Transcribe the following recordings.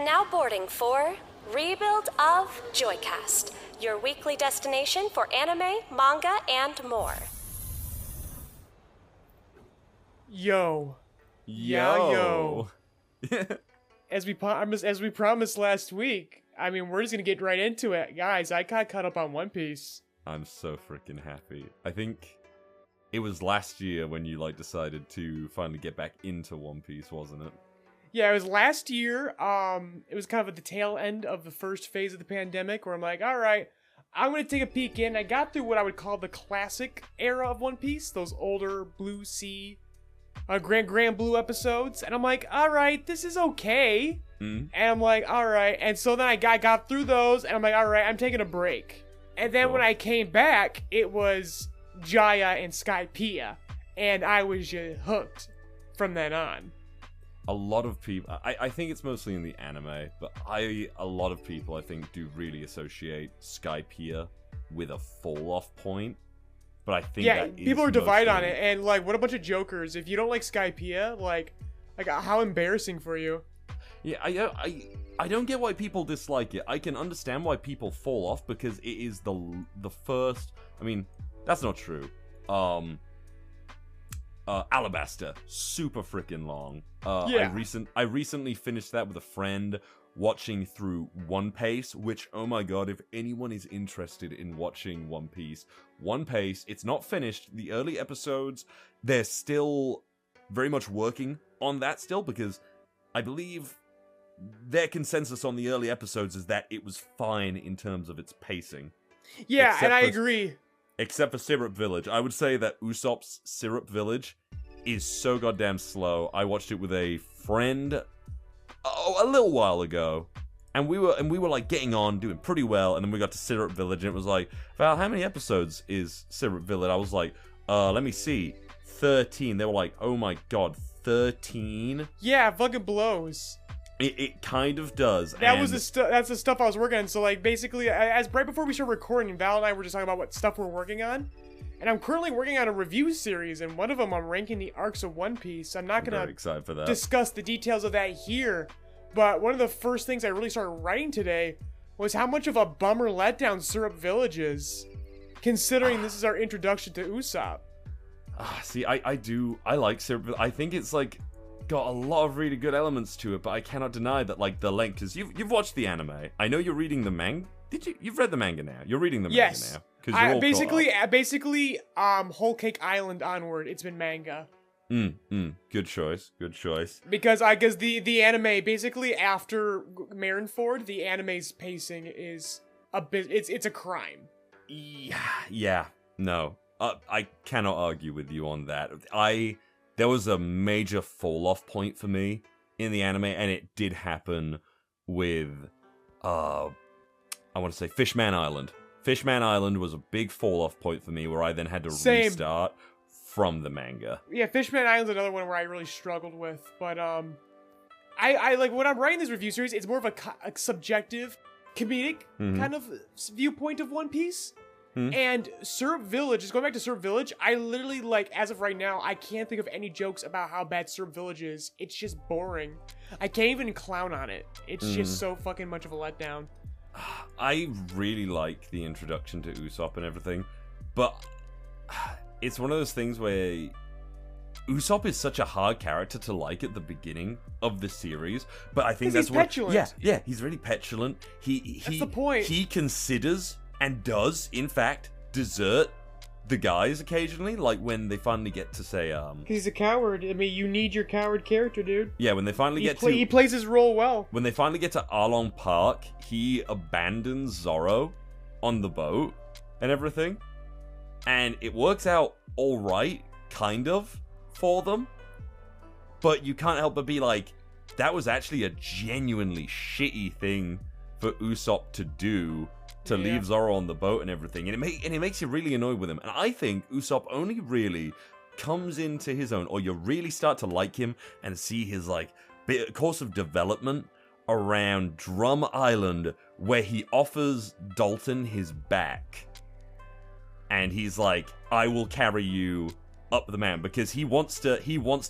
Now boarding for Rebuild of JoyCast, your weekly destination for anime, manga, and more. Yo. As we promised last week, I mean, we're just gonna get right into it. Guys, I got caught up on One Piece. I'm so freaking happy. I think it was last year when you, decided to finally get back into One Piece, wasn't it? Yeah, it was last year. It was kind of at the tail end of the first phase of the pandemic where I'm like, alright, I'm gonna take a peek in. I got through what I would call the classic era of One Piece, those older Blue Sea, Grand Blue episodes, and I'm like, alright, this is okay. And I'm like, alright, and so then I got through those, and I'm like, alright, I'm taking a break. And then when I came back, it was Jaya and Skypiea, and I was just hooked from then on. A lot of people, I think it's mostly in the anime, but a lot of people, I think, do really associate Skypiea with a fall-off point. But I think that people are divided on it, and what a bunch of jokers. If you don't like Skypiea, how embarrassing for you. Yeah, I don't get why people dislike it. I can understand why people fall off because it is the first. I mean, that's not true. Alabasta, super freaking long. I recently finished that with a friend watching through One Piece, which, oh my god, if anyone is interested in watching One Piece, it's not finished. The early episodes, they're still very much working on that still, because I believe their consensus on the early episodes is that it was fine in terms of its pacing. Yeah, and I agree. Except for Syrup Village. I would say that Usopp's Syrup Village is so goddamn slow. I watched it with a friend a little while ago, and we were getting on, doing pretty well, and then we got to Syrup Village, and it was like, Val, how many episodes is Syrup Village? I was like, let me see, 13. They were like, oh my god, 13? Yeah, fucking blows. It kind of does. That's the stuff I was working on. So basically, as right before we started recording, Val and I were just talking about what stuff we're working on. And I'm currently working on a review series, and one of them I'm ranking the arcs of One Piece. I'm not gonna discuss the details of that here, but one of the first things I really started writing today was how much of a bummer letdown Syrup Village is, considering this is our introduction to Usopp. See, I like Syrup Village. I think it's got a lot of really good elements to it, but I cannot deny that the length, because you've watched the anime. I know you're reading the manga. You've read the manga now. You're reading the manga now. Basically, Whole Cake Island onward, it's been manga. Good choice. Because the anime, basically after Marineford, the anime's pacing is a bit, it's a crime. Yeah, no. I cannot argue with you on that. There was a major fall-off point for me in the anime, and it did happen with, I want to say Fishman Island. Fishman Island was a big fall-off point for me, where I then had to restart from the manga. Yeah, Fishman Island's another one where I really struggled with, but, I when I'm writing this review series, it's more of a subjective, comedic kind of viewpoint of One Piece. And Syrup Village, just going back to Syrup Village, I literally, as of right now, I can't think of any jokes about how bad Syrup Village is. It's just boring. I can't even clown on it. It's just so fucking much of a letdown. I really like the introduction to Usopp and everything, but it's one of those things where Usopp is such a hard character to like at the beginning of the series, but I think that's he's petulant. Yeah, he's really petulant. That's the point. He considers and does, in fact, desert the guys occasionally, when they finally get to say, He's a coward. I mean, you need your coward character, dude. Yeah, when they finally he plays his role well. When they finally get to Arlong Park, he abandons Zoro on the boat and everything. And it works out alright, kind of, for them. But you can't help but be like, that was actually a genuinely shitty thing for Usopp to do, to leave Zoro on the boat and everything, and it makes you really annoyed with him. And I think Usopp only really comes into his own, or you really start to like him and see his course of development around Drum Island, where he offers Dalton his back, and he's like, "I will carry you up the man because he wants to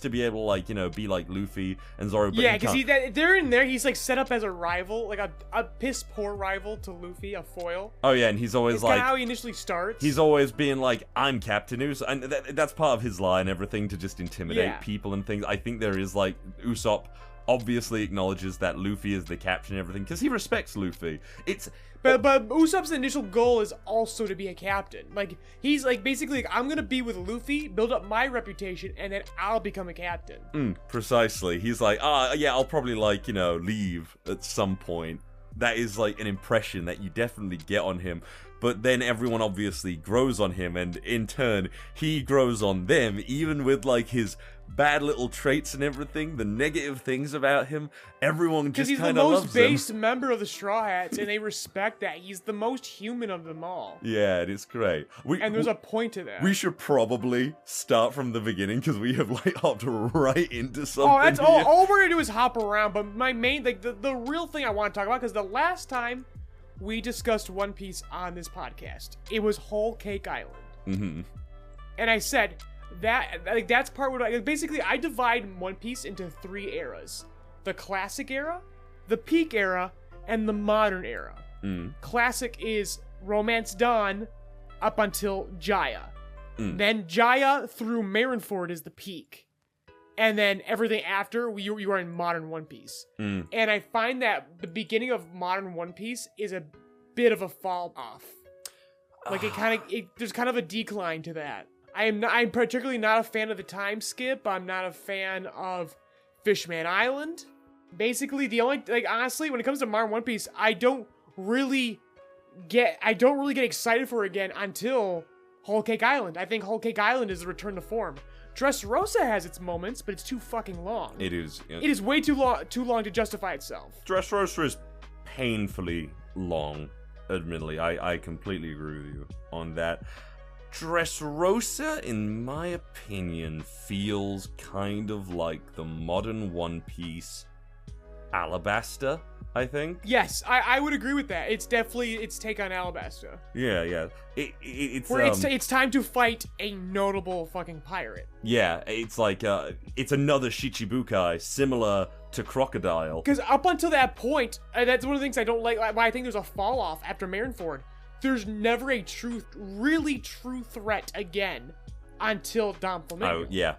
be able to, like, you know, be like Luffy and Zoro. But yeah, because they're in there. He's like set up as a rival, like a piss poor rival to Luffy, a foil. Oh yeah, and he's always it's like kind of how he initially starts. He's always being like, I'm Captain Usopp, and that's part of his lie and everything to just intimidate people and things. I think there is like Usopp obviously acknowledges that Luffy is the captain and everything because he respects Luffy. But Usopp's initial goal is also to be a captain. Like, he's like, basically, like, I'm gonna be with Luffy, build up my reputation, and then I'll become a captain. Precisely. He's like, yeah, I'll probably, like, you know, leave at some point. That is, like, an impression that you definitely get on him. But then everyone obviously grows on him, and in turn, he grows on them, even with, like, his bad little traits and everything, the negative things about him. Everyone just kind of loves him. Because he's the most based member of the Straw Hats, and they respect that. He's the most human of them all. Yeah, it is great. And there's a point to that. We should probably start from the beginning, because we have, like, hopped right into something. Oh, that's all we're gonna do is hop around, but my main, like, the real thing I want to talk about, because the last time we discussed One Piece on this podcast, it was Whole Cake Island. Mm-hmm. And I said that, like, that's part where basically I divide One Piece into 3 eras: the classic era, the peak era, and the modern era. Classic is Romance Dawn up until Jaya. Then Jaya through Marineford is the peak. And then everything after, you are in modern One Piece. And I find that the beginning of modern One Piece is a bit of a fall off. Like, there's kind of a decline to that. I'm particularly not a fan of the time skip. I'm not a fan of Fishman Island. Basically, the only, like, honestly, when it comes to modern One Piece, I don't really get excited for it again until Whole Cake Island. I think Whole Cake Island is the return to form. Dressrosa has its moments, but it's too fucking long. It is. Yeah. It is way too long to justify itself. Dressrosa is painfully long, admittedly. I completely agree with you on that. Dressrosa, in my opinion, feels kind of like the modern One Piece Alabasta, I think. Yes, I would agree with that. It's definitely its take on Alabasta. Yeah. It's where it's time to fight a notable fucking pirate. Yeah, it's like it's another Shichibukai similar to Crocodile. Because up until that point, that's one of the things I don't like. Why I think there's a fall off after Marineford. There's never a really true threat again until Dom Flamingo. Oh yeah,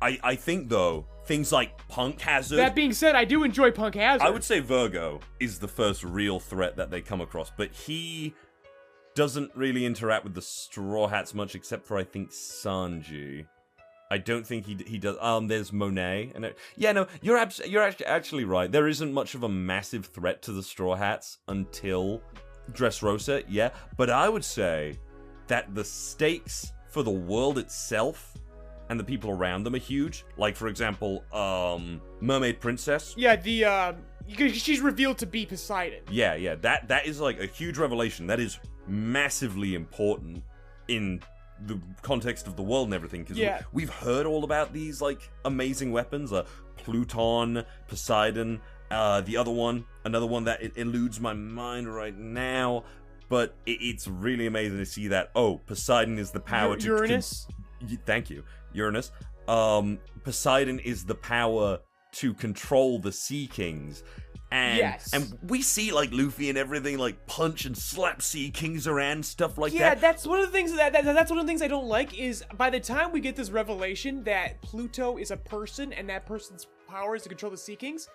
I think though. Things like Punk Hazard. That being said, I do enjoy Punk Hazard. I would say Virgo is the first real threat that they come across, but he doesn't really interact with the Straw Hats much, except for, I think, Sanji. I don't think he does. There's Monet, and you're actually right. There isn't much of a massive threat to the Straw Hats until Dressrosa, yeah. But I would say that the stakes for the world itself and the people around them are huge. Like, for example, Mermaid Princess. Yeah, because she's revealed to be Poseidon. Yeah, that is like a huge revelation. That is massively important in the context of the world and everything. Because we've heard all about these, like, amazing weapons. Pluton, Poseidon, another one that it eludes my mind right now. But it's really amazing to see that, Poseidon is the power to... Uranus? Thank you. Uranus. Poseidon is the power to control the Sea Kings. And we see, like, Luffy and everything, like, punch and slap Sea Kings around, stuff like that. Yeah, that's one of the things that's one of the things I don't like is by the time we get this revelation that Pluto is a person and that person's power is to control the Sea Kings.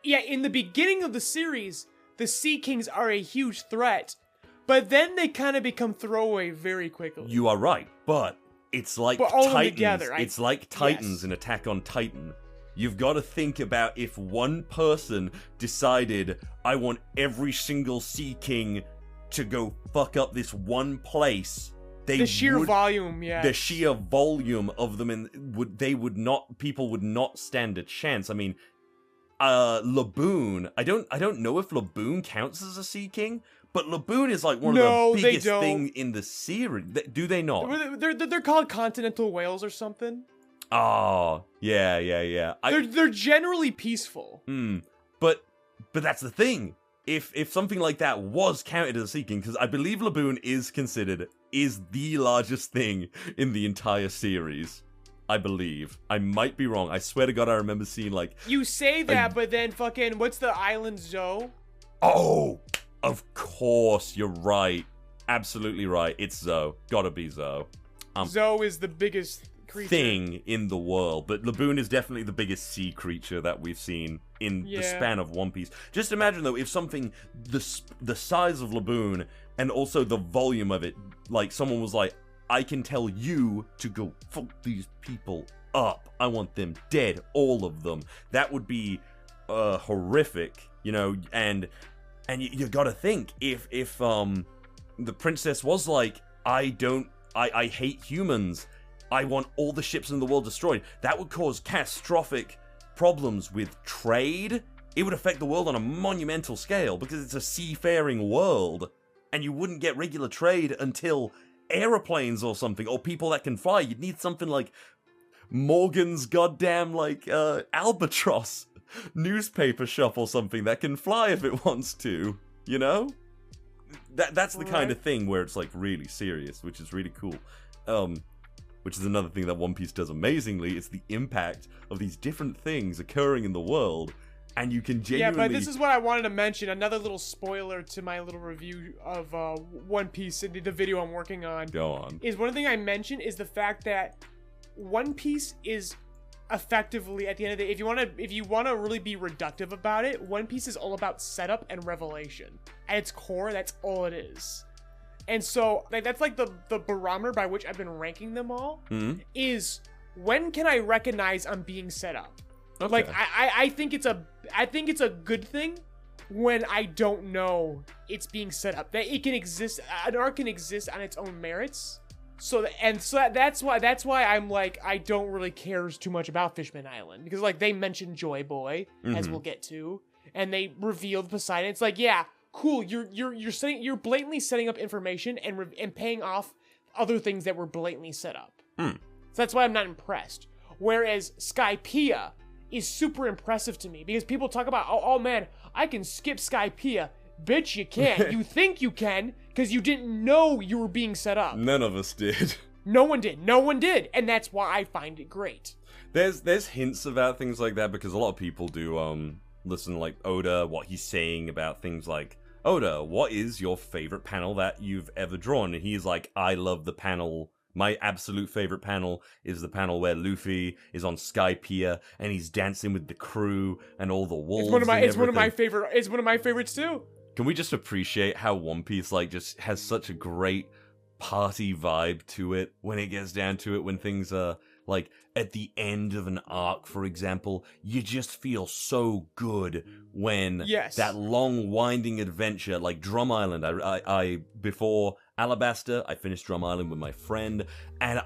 Yeah, in the beginning of the series, the Sea Kings are a huge threat, but then they kind of become throwaway very quickly. You are right, but it's like Titans. Together, it's like Titans in Attack on Titan. You've got to think about if one person decided, I want every single Sea King to go fuck up this one place. The sheer volume of them, people would not stand a chance. I mean, Laboon, I don't know if Laboon counts as a Sea King, but Laboon is like one of the biggest thing in the series. Do they not? They're called continental whales or something. Oh, yeah. They're generally peaceful. But that's the thing. If something like that was counted as a Sea King, because I believe Laboon is considered is the largest thing in the entire series. I believe. I might be wrong. I swear to God, I remember seeing like... You say that, but then fucking, what's the island Zoe? Oh, of course, you're right. Absolutely right. It's Zoe. Gotta be Zoe. Zoe is the biggest creature. Thing in the world, but Laboon is definitely the biggest sea creature that we've seen in the span of One Piece. Just imagine though, if something the size of Laboon and also the volume of it, like someone was like, I can tell you to go fuck these people up. I want them dead, all of them. That would be horrific, you know. And you gotta think if the princess was like, I hate humans. I want all the ships in the world destroyed. That would cause catastrophic problems with trade. It would affect the world on a monumental scale because it's a seafaring world. And you wouldn't get regular trade until aeroplanes or something, or people that can fly. You'd need something like Morgan's goddamn, like, albatross newspaper shop or something that can fly if it wants to, you know? That's the kind of thing where it's, like, really serious, which is really cool. Which is another thing that One Piece does amazingly. It's the impact of these different things occurring in the world, and you can genuinely... Yeah, but this is what I wanted to mention. Another little spoiler to my little review of One Piece and the video I'm working on. Go on. Is one thing I mentioned is the fact that One Piece is effectively, at the end of the day, if you want to really be reductive about it, One Piece is all about setup and revelation. At its core, that's all it is. And so, like, that's like the barometer by which I've been ranking them all, is when can I recognize I'm being set up? Okay. Like, I think it's a good thing when I don't know it's being set up. That it can exist, an arc can exist on its own merits. That's why I'm like, I don't really care too much about Fishman Island, because like they mentioned Joy Boy, as we'll get to, and they revealed Poseidon. It's like, yeah, cool. You're blatantly setting up information and paying off other things that were blatantly set up. So that's why I'm not impressed. Whereas Skypiea is super impressive to me, because people talk about, oh man, I can skip Skypiea. Bitch, you can't. You think you can, because you didn't know you were being set up. None of us did. No one did. And that's why I find it great. There's hints about things like that, because a lot of people do listen to, like, Oda, what he's saying about things like, Oda, what is your favorite panel that you've ever drawn? And he's like, I love the panel. My absolute favorite panel is the panel where Luffy is on Skypiea and he's dancing with the crew and all the wolves. It's one of my favorites too. Can we just appreciate how One Piece, like, just has such a great party vibe to it when it gets down to it, when things are, like, at the end of an arc, for example, you just feel so good when that long, winding adventure, like Drum Island, I before Alabasta, I finished Drum Island with my friend, and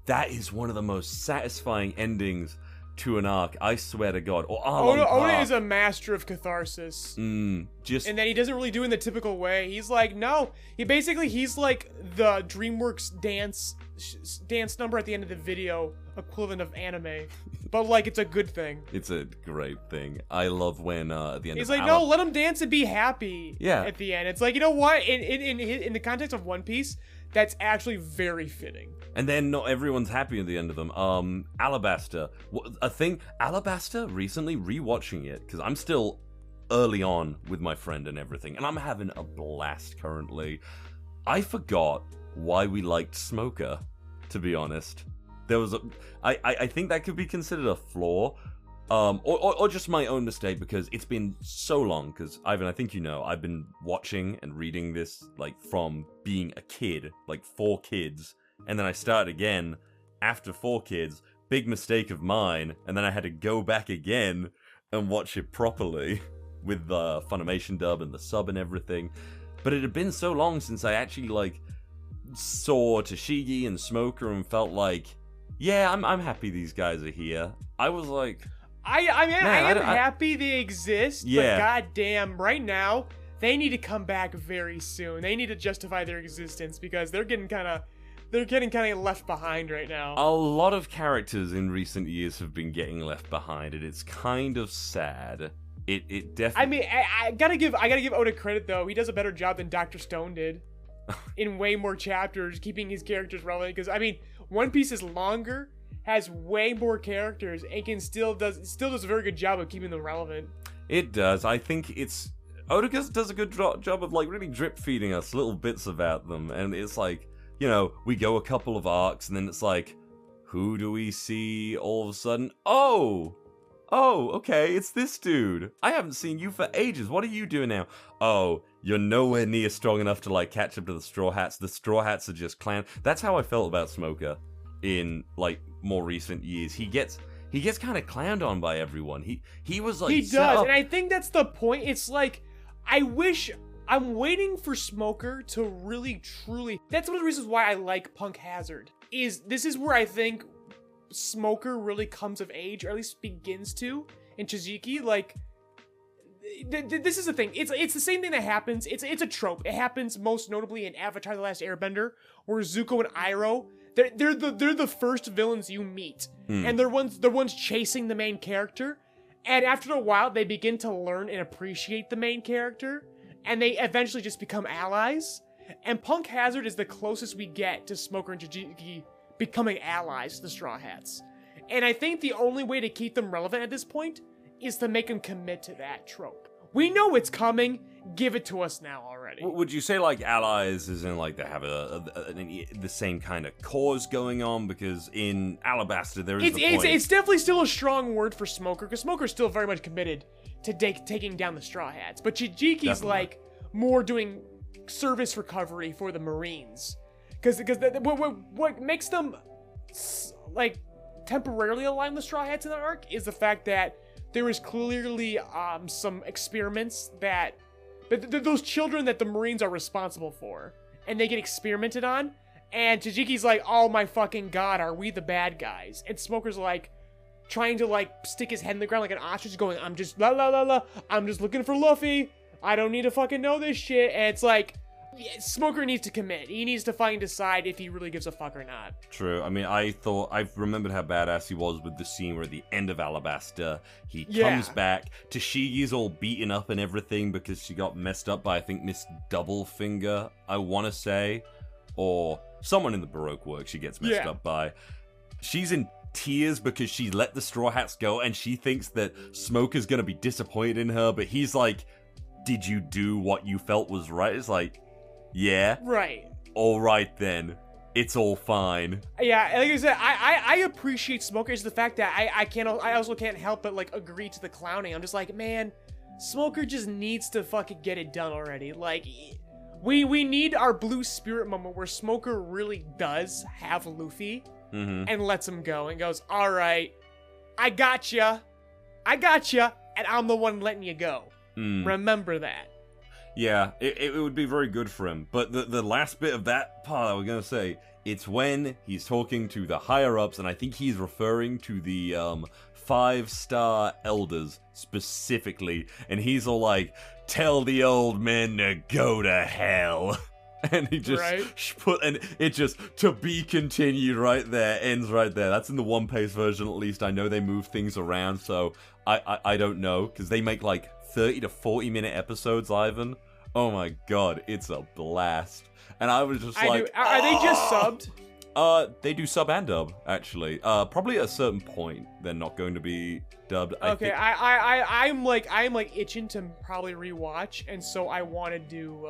that is one of the most satisfying endings to an arc, I swear to God. Or Oda is a master of catharsis. And then he doesn't really do it in the typical way. He's like, no. He's like the DreamWorks dance number at the end of the video equivalent of anime. But, like, it's a good thing. It's a great thing. I love when, at the end he's like, no, let him dance and be happy. Yeah. At the end. It's like, you know what? In the context of One Piece, that's actually very fitting. And then not everyone's happy at the end of them. Alabasta. Alabasta, recently, rewatching it, because I'm still early on with my friend and everything, and I'm having a blast currently. I forgot why we liked Smoker, to be honest. I think that could be considered a flaw, or just my own mistake, because it's been so long, because Ivan, I think you know, I've been watching and reading this, like, from being a kid, like 4 kids, and then I started again after 4 kids, big mistake of mine, and then I had to go back again and watch it properly with the Funimation dub and the sub and everything. But it had been so long since I actually, like, saw Tashigi and Smoker and felt like, yeah, I'm happy these guys are here. I was like, I am happy they exist, but goddamn, right now, they need to come back very soon. They need to justify their existence, because they're getting kind of left behind right now. A lot of characters in recent years have been getting left behind, and it's kind of sad. It definitely. I mean, I gotta give Oda credit though. He does a better job than Dr. Stone did. in way more chapters, keeping his characters relevant. Because I mean, One Piece is longer, has way more characters, and can still does a very good job of keeping them relevant. It does. I think it's Oda does a good job of like really drip feeding us little bits about them, and it's like, you know, we go a couple of arcs, and then it's like, who do we see all of a sudden? Oh, okay, it's this dude. I haven't seen you for ages. What are you doing now? Oh, you're nowhere near strong enough to like catch up to the Straw Hats. The Straw Hats are just clown. That's how I felt about Smoker in like more recent years. He gets kind of clowned on by everyone. He was like, he does, and I think that's the point. It's like, I'm waiting for Smoker to really truly. That's one of the reasons why I like Punk Hazard. This is where I think Smoker really comes of age, or at least begins to, in Chijiki. Like, this is the thing. It's the same thing that happens. It's a trope. It happens most notably in Avatar: The Last Airbender, where Zuko and Iroh, they're the first villains you meet, and they're ones chasing the main character, and after a while they begin to learn and appreciate the main character, and they eventually just become allies. And Punk Hazard is the closest we get to Smoker and Chijiki becoming allies to the Straw Hats. And I think the only way to keep them relevant at this point is to make them commit to that trope. We know it's coming. Give it to us now already. Would you say like allies is in like they have the same kind of cause going on? Because in Alabasta there is it's definitely still a strong word for Smoker, because Smoker's still very much committed to taking down the Straw Hats. But Chijiki's like more doing service recovery for the Marines. Because what makes them like temporarily align the Straw Hats in the arc is the fact that there is clearly some experiments that those children that the Marines are responsible for, and they get experimented on, and Chijiki's like, oh my fucking god, are we the bad guys? And Smoker's like trying to like stick his head in the ground like an ostrich, going, I'm just I'm just looking for Luffy, I don't need to fucking know this shit. And it's like, yeah, Smoker needs to commit. He needs to fucking decide if he really gives a fuck or not. True. I mean, I've remembered how badass he was with the scene where at the end of Alabasta, he comes back, Tashigi's all beaten up and everything because she got messed up by, I think, Miss Doublefinger, I want to say, or someone in the Baroque work she gets messed up by. She's in tears because she let the Straw Hats go, and she thinks that Smoker's gonna be disappointed in her, but he's like, did you do what you felt was right? It's like, yeah. Right. All right then. It's all fine. Yeah, like I said, I appreciate Smoker. Is the fact that I also can't help but like agree to the clowning. I'm just like, man, Smoker just needs to fucking get it done already. Like, we need our Blue Spirit moment where Smoker really does have Luffy and lets him go and goes, all right, I gotcha, and I'm the one letting you go. Remember that. Yeah, it would be very good for him. But the last bit of that part I was going to say, it's when he's talking to the higher-ups, and I think he's referring to the 5-star elders specifically, and he's all like, tell the old men to go to hell. And he just and it just, to be continued right there, ends right there. That's in the One Piece version at least. I know they move things around, so I don't know, because they make like 30 to 40 minute episodes, Ivan. Oh my god, it's a blast. And I was just like, are they just subbed? They do sub and dub, actually. Probably at a certain point, they're not going to be dubbed. Okay, I'm like itching to probably rewatch, and so I want to do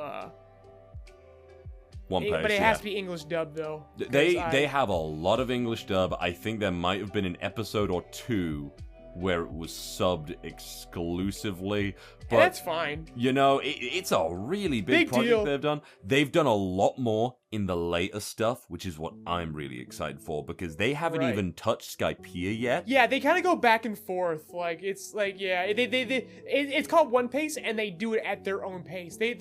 One Piece, but it has to be English dub though. They have a lot of English dub. I think there might have been an episode or two where it was subbed exclusively. But that's fine. You know, it's a really big project deal they've done. They've done a lot more in the later stuff, which is what I'm really excited for, because they haven't even touched Skypiea yet. Yeah, they kind of go back and forth. Like, it's like, yeah, it's called One Piece, and they do it at their own pace. They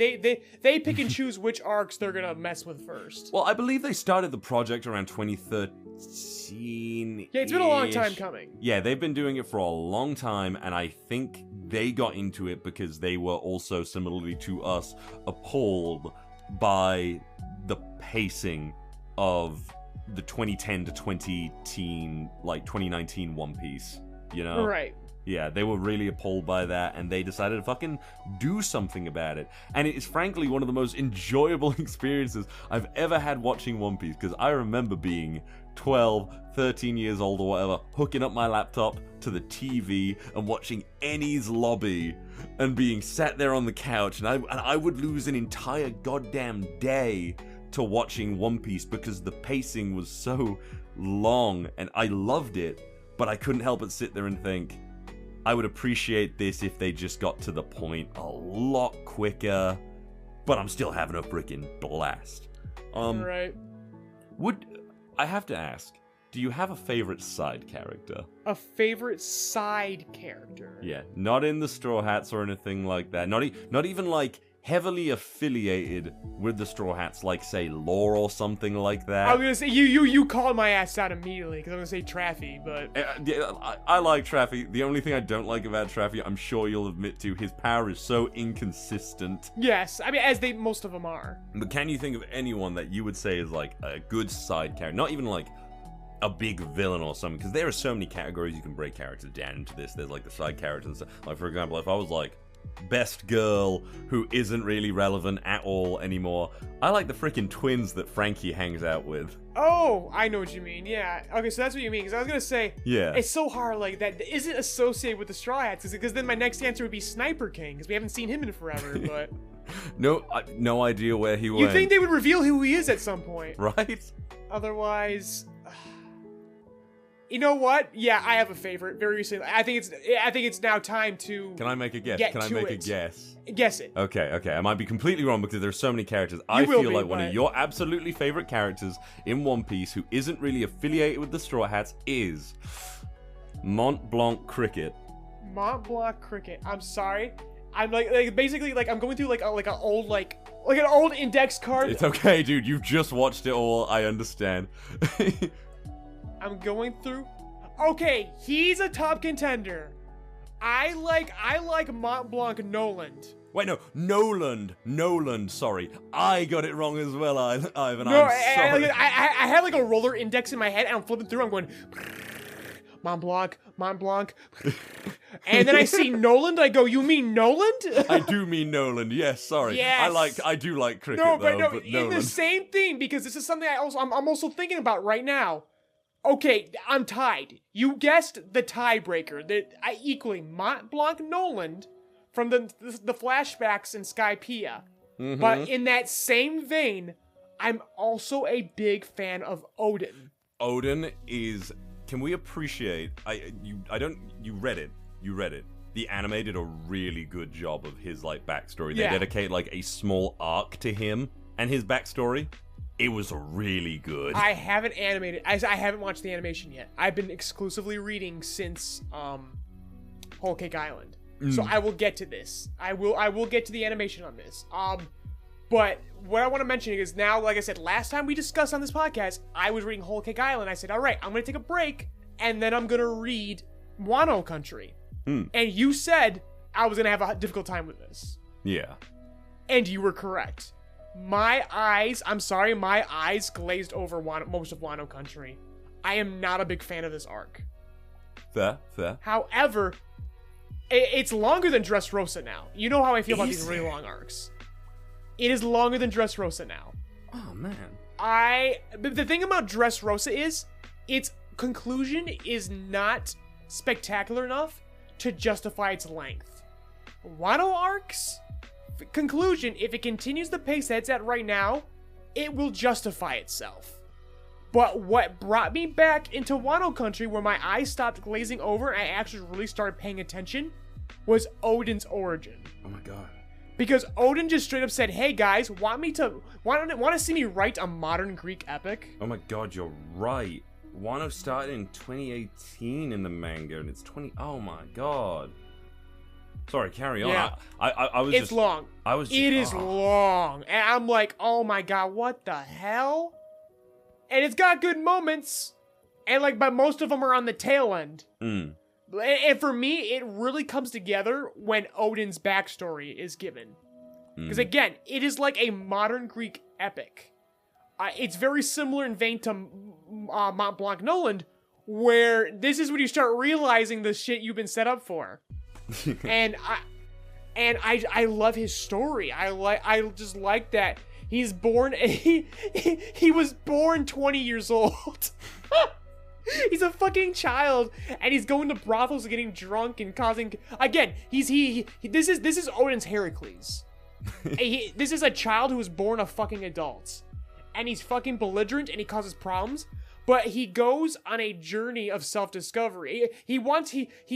pick and choose which arcs they're gonna mess with first. Well, I believe they started the project around 2013. Yeah, it's been a long time coming. Yeah, they've been doing it for a long time, and I think they got into it because they were also, similarly to us, appalled by the pacing of the 2010 to 2019 One Piece, you know? Right. Yeah, they were really appalled by that, and they decided to fucking do something about it. And it is frankly one of the most enjoyable experiences I've ever had watching One Piece, because I remember being 12, 13 years old or whatever, hooking up my laptop to the TV and watching Enies Lobby and being sat there on the couch, and I would lose an entire goddamn day to watching One Piece because the pacing was so long, and I loved it, but I couldn't help but sit there and think, I would appreciate this if they just got to the point a lot quicker, but I'm still having a freaking blast. Right. I have to ask, do you have a favorite side character? A favorite side character? Yeah, not in the Straw Hats or anything like that. Not even like heavily affiliated with the Straw Hats, like say Lore or something like that. I was gonna say you called my ass out immediately because I'm gonna say Traffy, but I like Traffy. The only thing I don't like about Traffy, I'm sure you'll admit to, his power is so inconsistent. yes, I mean as most of them are. But can you think of anyone that you would say is like a good side character? Not even like a big villain or something, because there are so many categories you can break characters down into this. There's like the side characters and stuff. Like for example, if I was like best girl who isn't really relevant at all anymore, I like the freaking twins that Frankie hangs out with. Oh, I know what you mean. Yeah. Okay, so that's what you mean. Because I was gonna say, yeah, it's so hard. Like that isn't associated with the Straw Hats, because then my next answer would be Sniper King, because we haven't seen him in forever. But no idea where he went. You think they would reveal who he is at some point, right? Otherwise. You know what? Yeah, I have a favorite. Very recently, I think it's now time to. Can I make a guess? Can I make a guess? Guess it. Okay. I might be completely wrong because there's so many characters. I feel like one of your absolutely favorite characters in One Piece who isn't really affiliated with the Straw Hats is Mont Blanc Cricket. Mont Blanc Cricket. I'm sorry. I'm like basically like I'm going through like an old index card. It's okay, dude. You've just watched it all. I understand. I'm going through. Okay, he's a top contender. I like Mont Blanc Noland. Wait, no, Noland. Sorry, I got it wrong as well, Ivan. No, I'm sorry. I had like a roller index in my head, and I'm flipping through. I'm going Mont Blanc, and then I see Noland. I go, you mean Noland? I do mean Noland. Yes, sorry. Yes. I do like cricket. No, but though, no, but in the same thing, because this is something I'm also thinking about right now. Okay, I'm tied. You guessed the tiebreaker. I equally Mont Blanc Noland from the flashbacks in Skypiea. Mm-hmm. But in that same vein, I'm also a big fan of Odin. Odin is. Can we appreciate? You read it. The anime did a really good job of his like backstory. They dedicate like a small arc to him and his backstory. It was really good. I haven't animated. I haven't watched the animation yet. I've been exclusively reading since Whole Cake Island. So I will get to this. I will get to the animation on this. But what I want to mention is now, like I said, last time we discussed on this podcast, I was reading Whole Cake Island. I said, all right, I'm going to take a break, and then I'm going to read Wano Country. And you said I was going to have a difficult time with this. Yeah. And you were correct. My eyes glazed over most of Wano Country. I am not a big fan of this arc. Fair. However, it's longer than Dressrosa now. You know how I feel about these really long arcs. It is longer than Dressrosa now. Oh, man. The thing about Dressrosa is, its conclusion is not spectacular enough to justify its length. Wano arcs... conclusion, if it continues the pace that it's at right now, it will justify itself. But what brought me back into Wano Country, where my eyes stopped glazing over and I actually really started paying attention, was Odin's origin. Oh my god. Because Odin just straight up said, hey guys, want to see me write a modern Greek epic? Oh my god, you're right. Wano started in 2018 in the manga, and it's 20... Oh my god. Sorry, carry on. Yeah. I was it's just... long. I was just... It is long. And I'm like, oh my god, what the hell? And it's got good moments. And like, but most of them are on the tail end. And for me, it really comes together when Odin's backstory is given. Because again, it is like a modern Greek epic. It's very similar in vein to Mont Blanc Noland, where this is when you start realizing the shit you've been set up for. and I love his story. I just like that he's born he was born 20 years old. He's a fucking child, and he's going to brothels and getting drunk and causing. Again, this is Odin's Heracles. This is a child who was born a fucking adult, and he's fucking belligerent and he causes problems. But he goes on a journey of self-discovery. He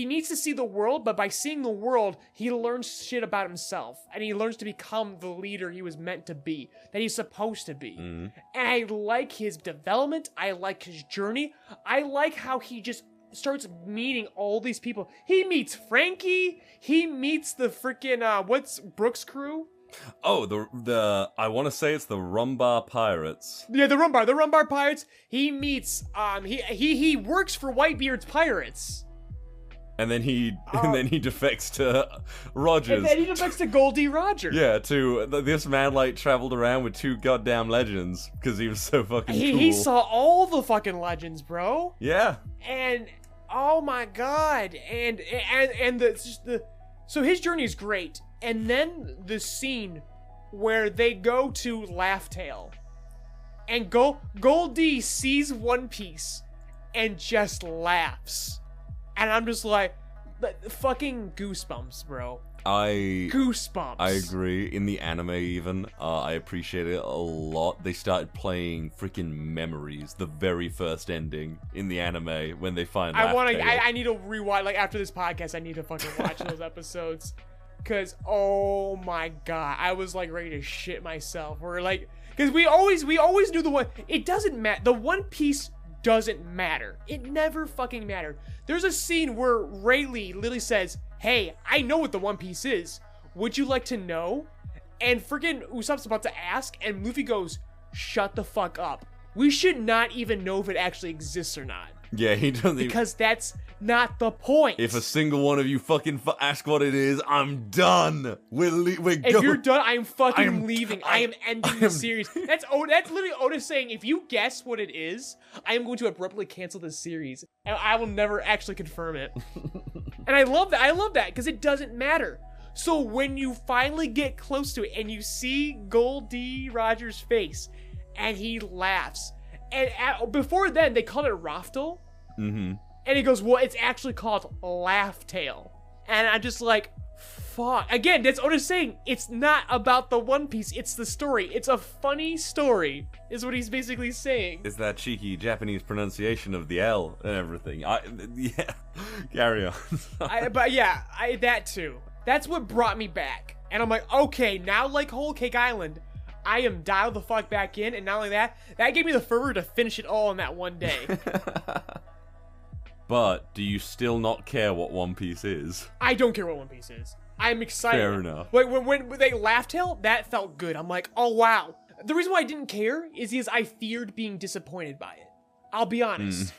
needs to see the world, but by seeing the world, he learns shit about himself. And he learns to become the leader he was meant to be, that he's supposed to be. Mm-hmm. And I like his development. I like his journey. I like how he just starts meeting all these people. He meets Frankie. He meets the freaking, what's Brooks' crew? Oh, the I want to say it's the Rumbar Pirates. Yeah, the Rumbar Pirates. He meets he works for Whitebeard's Pirates. And then he defects to Rogers. And then he defects to Goldie Roger. Yeah, this man like traveled around with 2 goddamn legends because he was so fucking cool. He saw all the fucking legends, bro. Yeah. And oh my god, so his journey is great. And then the scene where they go to Laugh-Tale, and Goldie sees One Piece and just laughs. And I'm just like, fucking goosebumps, bro. Goosebumps. I agree. In the anime even, I appreciate it a lot. They started playing freaking Memories, the very first ending in the anime when they find I need to rewatch, like after this podcast, I need to fucking watch those episodes. Cause oh my god, I was like ready to shit myself. We're like, cause we always knew the one. It doesn't matter. The One Piece doesn't matter. It never fucking mattered. There's a scene where Rayleigh literally says, "Hey, I know what the One Piece is. Would you like to know?" And freaking Usopp's about to ask, and Luffy goes, "Shut the fuck up. We should not even know if it actually exists or not." Yeah, he doesn't. Because that's not the point. If a single one of you fucking ask what it is, I'm done. We're going. If you're done, I'm fucking leaving. I am ending the series. That's literally Oda saying, if you guess what it is, I am going to abruptly cancel this series, and I will never actually confirm it. And I love that. I love that because it doesn't matter. So when you finally get close to it and you see Goldie Roger's face, and he laughs. And before then, they called it Raftel. Mm-hmm. And he goes, well, it's actually called Laugh-Tale. And I'm just like, fuck. Again, that's Oda saying, it's not about the One Piece, it's the story. It's a funny story, is what he's basically saying. It's that cheeky Japanese pronunciation of the L and everything. Yeah, carry on. That too. That's what brought me back. And I'm like, okay, now like Whole Cake Island, I am dialed the fuck back in, and not only that gave me the fervor to finish it all in that one day. But, do you still not care what One Piece is? I don't care what One Piece is. I'm excited. Fair enough. When they Laugh-Tale, that felt good. I'm like, oh wow. The reason why I didn't care is because I feared being disappointed by it. I'll be honest.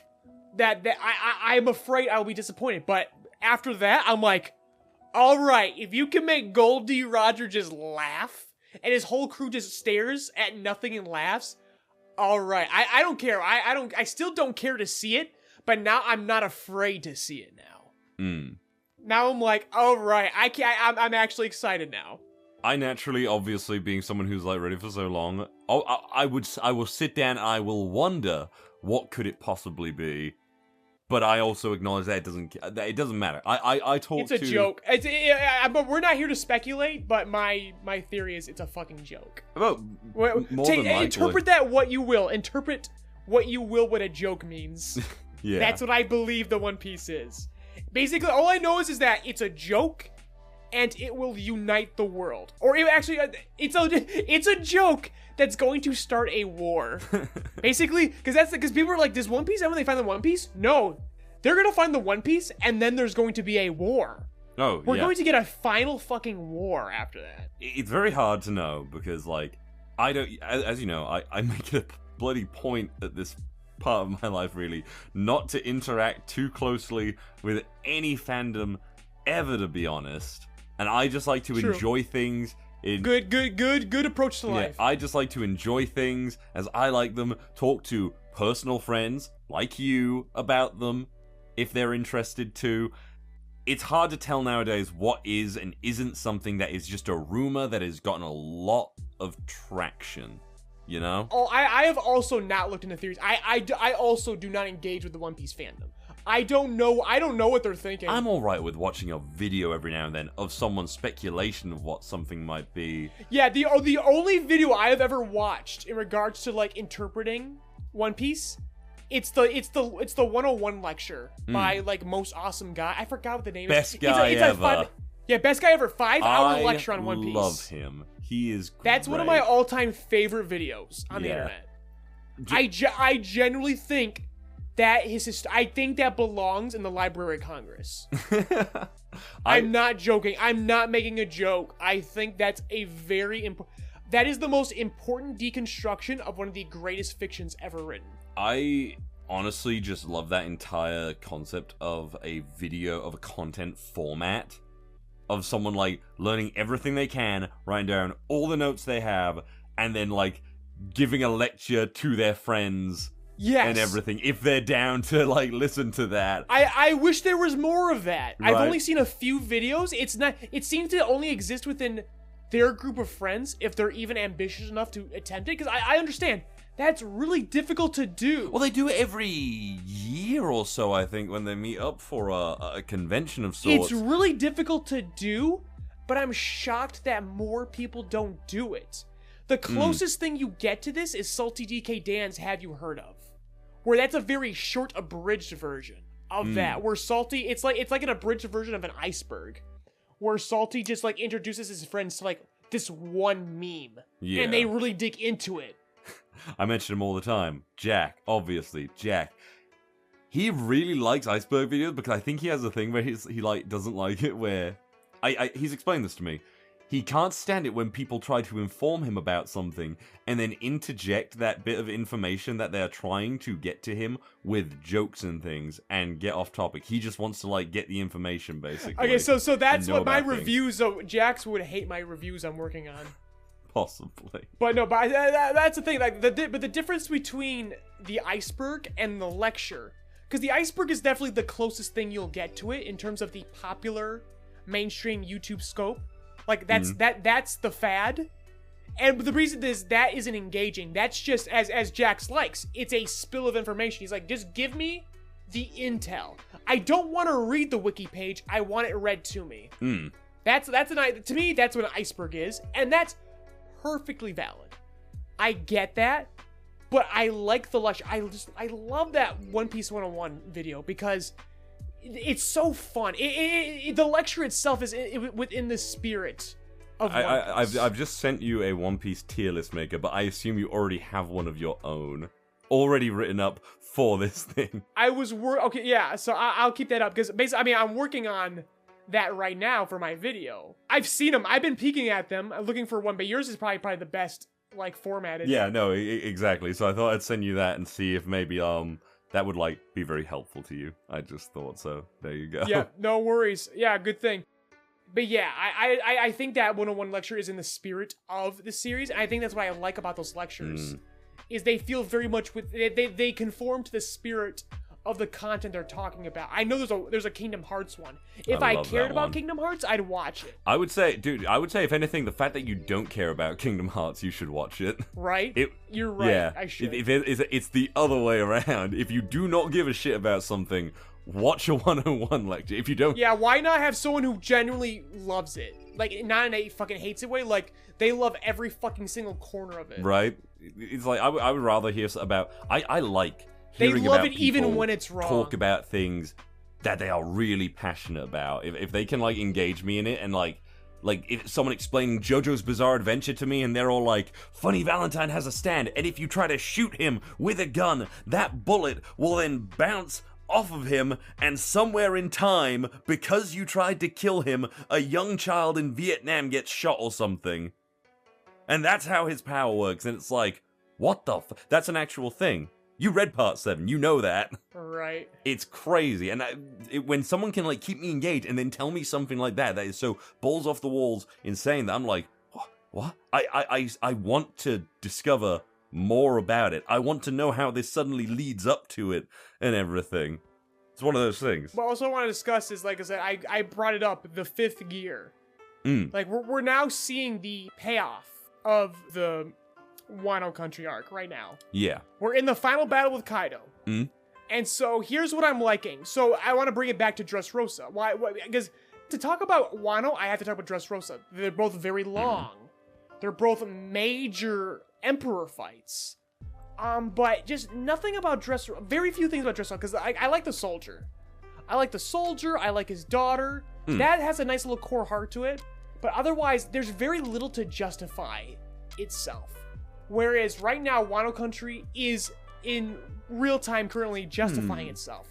I'm afraid I'll be disappointed, but after that, I'm like, alright, if you can make Goldie Roger just laugh, and his whole crew just stares at nothing and laughs, alright. I don't care. I still don't care to see it, but now I'm not afraid to see it now. Now I'm like, alright, I'm actually excited now. I naturally, obviously, being someone who's like ready for so long, I will sit down and I will wonder, what could it possibly be? But I also acknowledge that it doesn't matter. I talk to... It's a joke. But we're not here to speculate, but my theory is it's a fucking joke. Well, more than likely. Interpret that what you will. Interpret what you will what a joke means. Yeah. That's what I believe the One Piece is. Basically, all I know is that it's a joke, and it will unite the world. Or it's a joke that's going to start a war. Basically, because people are like, does One Piece end when they find the One Piece? No. They're gonna find the One Piece, and then there's going to be a war. Oh, We're going to get a final fucking war after that. It's very hard to know, because, like, I don't... As you know, I make it a bloody point at this part of my life, really, not to interact too closely with any fandom ever, to be honest. And I just like to enjoy things. Good approach to life. Yeah, I just like to enjoy things as I like them, talk to personal friends like you about them if they're interested to. It's hard to tell nowadays what is and isn't something that is just a rumor that has gotten a lot of traction, you know? Oh, I have also not looked into theories. I also do not engage with the One Piece fandom. I don't know what they're thinking. I'm alright with watching a video every now and then of someone's speculation of what something might be. Yeah, the only video I have ever watched in regards to like interpreting One Piece, it's the 101 lecture by like most awesome guy. I forgot what the name Best is. Guy ever. Best guy ever. 5-hour lecture on One Piece. I love him. He is great. That's one of my all-time favorite videos on the internet. I genuinely think that I think that belongs in the Library of Congress. I'm not joking. I'm not making a joke. I think that's a very important. That is the most important deconstruction of one of the greatest fictions ever written. I honestly just love that entire concept of a video, of a content format, of someone like learning everything they can, writing down all the notes they have, and then like giving a lecture to their friends. Yes. And everything, if they're down to like listen to that. I wish there was more of that. Right. I've only seen a few videos. It seems to only exist within their group of friends if they're even ambitious enough to attempt it, because I understand that's really difficult to do. Well, they do it every year or so, I think, when they meet up for a convention of sorts. It's really difficult to do, but I'm shocked that more people don't do it. The closest thing you get to this is Salty DK Dan's Have You Heard Of? Where that's a very short, abridged version of that. Where Salty, it's like an abridged version of an iceberg. Where Salty just like introduces his friends to like this one meme. Yeah. And they really dig into it. I mention him all the time. Jack, obviously. Jack. He really likes iceberg videos because I think he has a thing where he like doesn't like it where... he's explained this to me. He can't stand it when people try to inform him about something and then interject that bit of information that they're trying to get to him with jokes and things and get off topic. He just wants to like get the information basically. Okay, so that's what my things. reviews. So Jax would hate my reviews I'm working on. Possibly. But no, but that's the thing. Like but the difference between the iceberg and the lecture, because the iceberg is definitely the closest thing you'll get to it in terms of the popular mainstream YouTube scope. Like that's the fad, and the reason is that isn't engaging. That's just as Jax likes. It's a spill of information. He's like, just give me the intel. I don't want to read the wiki page. I want it read to me. To me that's what an iceberg is, and that's perfectly valid. I get that, but I like the lecture. I love that One Piece 101 video because it's so fun. The lecture itself is within the spirit of One Piece. I've just sent you a One Piece tier list maker, but I assume you already have one of your own already written up for this thing. Okay, yeah, so I'll keep that up because basically, I mean, I'm working on that right now for my video. I've seen them. I've been peeking at them, looking for one, but yours is probably the best, like, formatted. Yeah, no, exactly. So I thought I'd send you that and see if maybe that would like be very helpful to you. I just thought so. There you go. Yeah, no worries. Yeah, good thing. But yeah, I think that 101 lecture is in the spirit of the series, and I think that's what I like about those lectures. Is they feel very much they conform to the spirit of the content they're talking about. I know there's a Kingdom Hearts one. If I cared about Kingdom Hearts, I'd watch it. I would say, if anything, the fact that you don't care about Kingdom Hearts, you should watch it. Right? You're right. Yeah, I should. It's the other way around. If you do not give a shit about something, watch a 101 lecture. If you don't... Yeah, why not have someone who genuinely loves it? Like, not in a fucking hates it way, like, they love every fucking single corner of it. Right? It's like, I would rather hear about... I like... They love it even when it's wrong. Talk about things that they are really passionate about. If they can like engage me in it, and like if someone explaining JoJo's Bizarre Adventure to me, and they're all like, "Funny Valentine has a stand, and if you try to shoot him with a gun, that bullet will then bounce off of him, and somewhere in time, because you tried to kill him, a young child in Vietnam gets shot or something, and that's how his power works." And it's like, what the? That's an actual thing. You read Part 7, you know that. Right. It's crazy. And when someone can like keep me engaged and then tell me something like that is so balls off the walls insane that I'm like, what? I want to discover more about it. I want to know how this suddenly leads up to it and everything. It's one of those things. What I also want to discuss is, like I said, I brought it up, the 5th gear. Like, we're now seeing the payoff of the Wano Country arc right now. Yeah. We're in the final battle with Kaido. And so here's what I'm liking. So I want to bring it back to Dressrosa. Why? Because to talk about Wano, I have to talk about Dressrosa. They're both very long. They're both major emperor fights. But just nothing about Dressrosa. Very few things about Dressrosa, because I like the soldier. I like his daughter. That has a nice little core heart to it. But otherwise, there's very little to justify itself. Whereas right now, Wano Country is in real time currently justifying itself.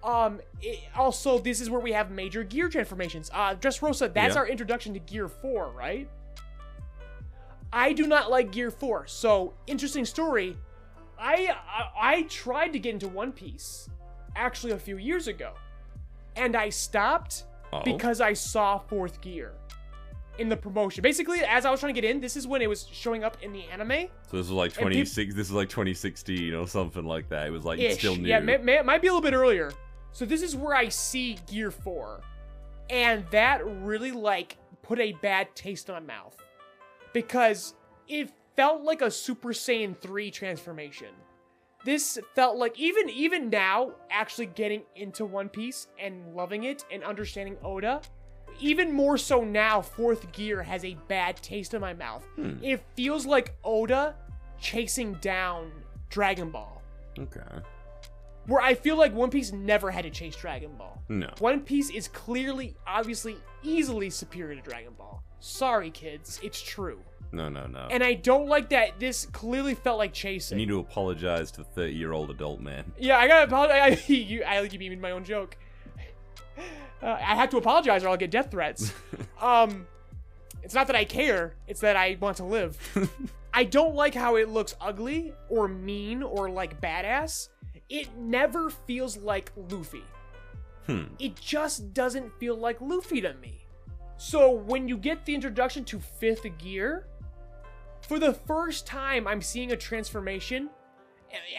Also, this is where we have major gear transformations. Dressrosa, that's our introduction to Gear 4, right? I do not like Gear 4. So, interesting story. I tried to get into One Piece actually a few years ago. And I stopped because I saw 4th gear in the promotion. Basically, as I was trying to get in, this is when it was showing up in the anime. So this was like 2016 or something like that. It was like still new. Yeah, it might be a little bit earlier. So this is where I see Gear 4. And that really, like, put a bad taste in my mouth. Because it felt like a Super Saiyan 3 transformation. This felt like, even now, actually getting into One Piece and loving it and understanding Oda, even more so now, 4th gear has a bad taste in my mouth. It feels like Oda chasing down Dragon Ball. Okay. Where I feel like One Piece never had to chase Dragon Ball. No. One Piece is clearly, obviously, easily superior to Dragon Ball. Sorry, kids. It's true. No. And I don't like that this clearly felt like chasing. You need to apologize to the 30-year-old adult man. Yeah, I gotta apologize. I think you beat me in my own joke. I have to apologize or I'll get death threats. It's not that I care, it's that I want to live. I don't like how it looks ugly or mean or like badass. It never feels like Luffy. It just doesn't feel like Luffy to me. So when you get the introduction to 5th gear, for the first time I'm seeing a transformation.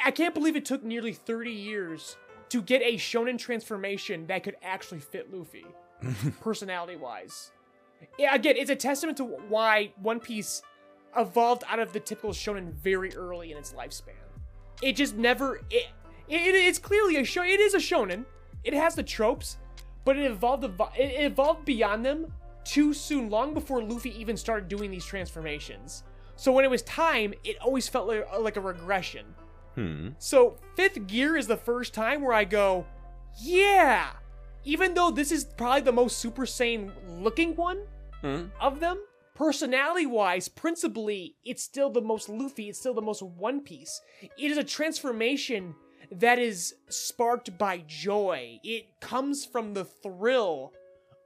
I can't believe it took nearly 30 years to get a shonen transformation that could actually fit Luffy, personality-wise. Yeah, again, it's a testament to why One Piece evolved out of the typical shonen very early in its lifespan. It just never... It's clearly a show. It is a shonen. It has the tropes, but it evolved beyond them too soon, long before Luffy even started doing these transformations. So when it was time, it always felt like a regression. So 5th gear is the first time where I go, yeah! Even though this is probably the most Super Saiyan looking one of them, personality-wise, principally, it's still the most Luffy, it's still the most One Piece. It is a transformation that is sparked by joy. It comes from the thrill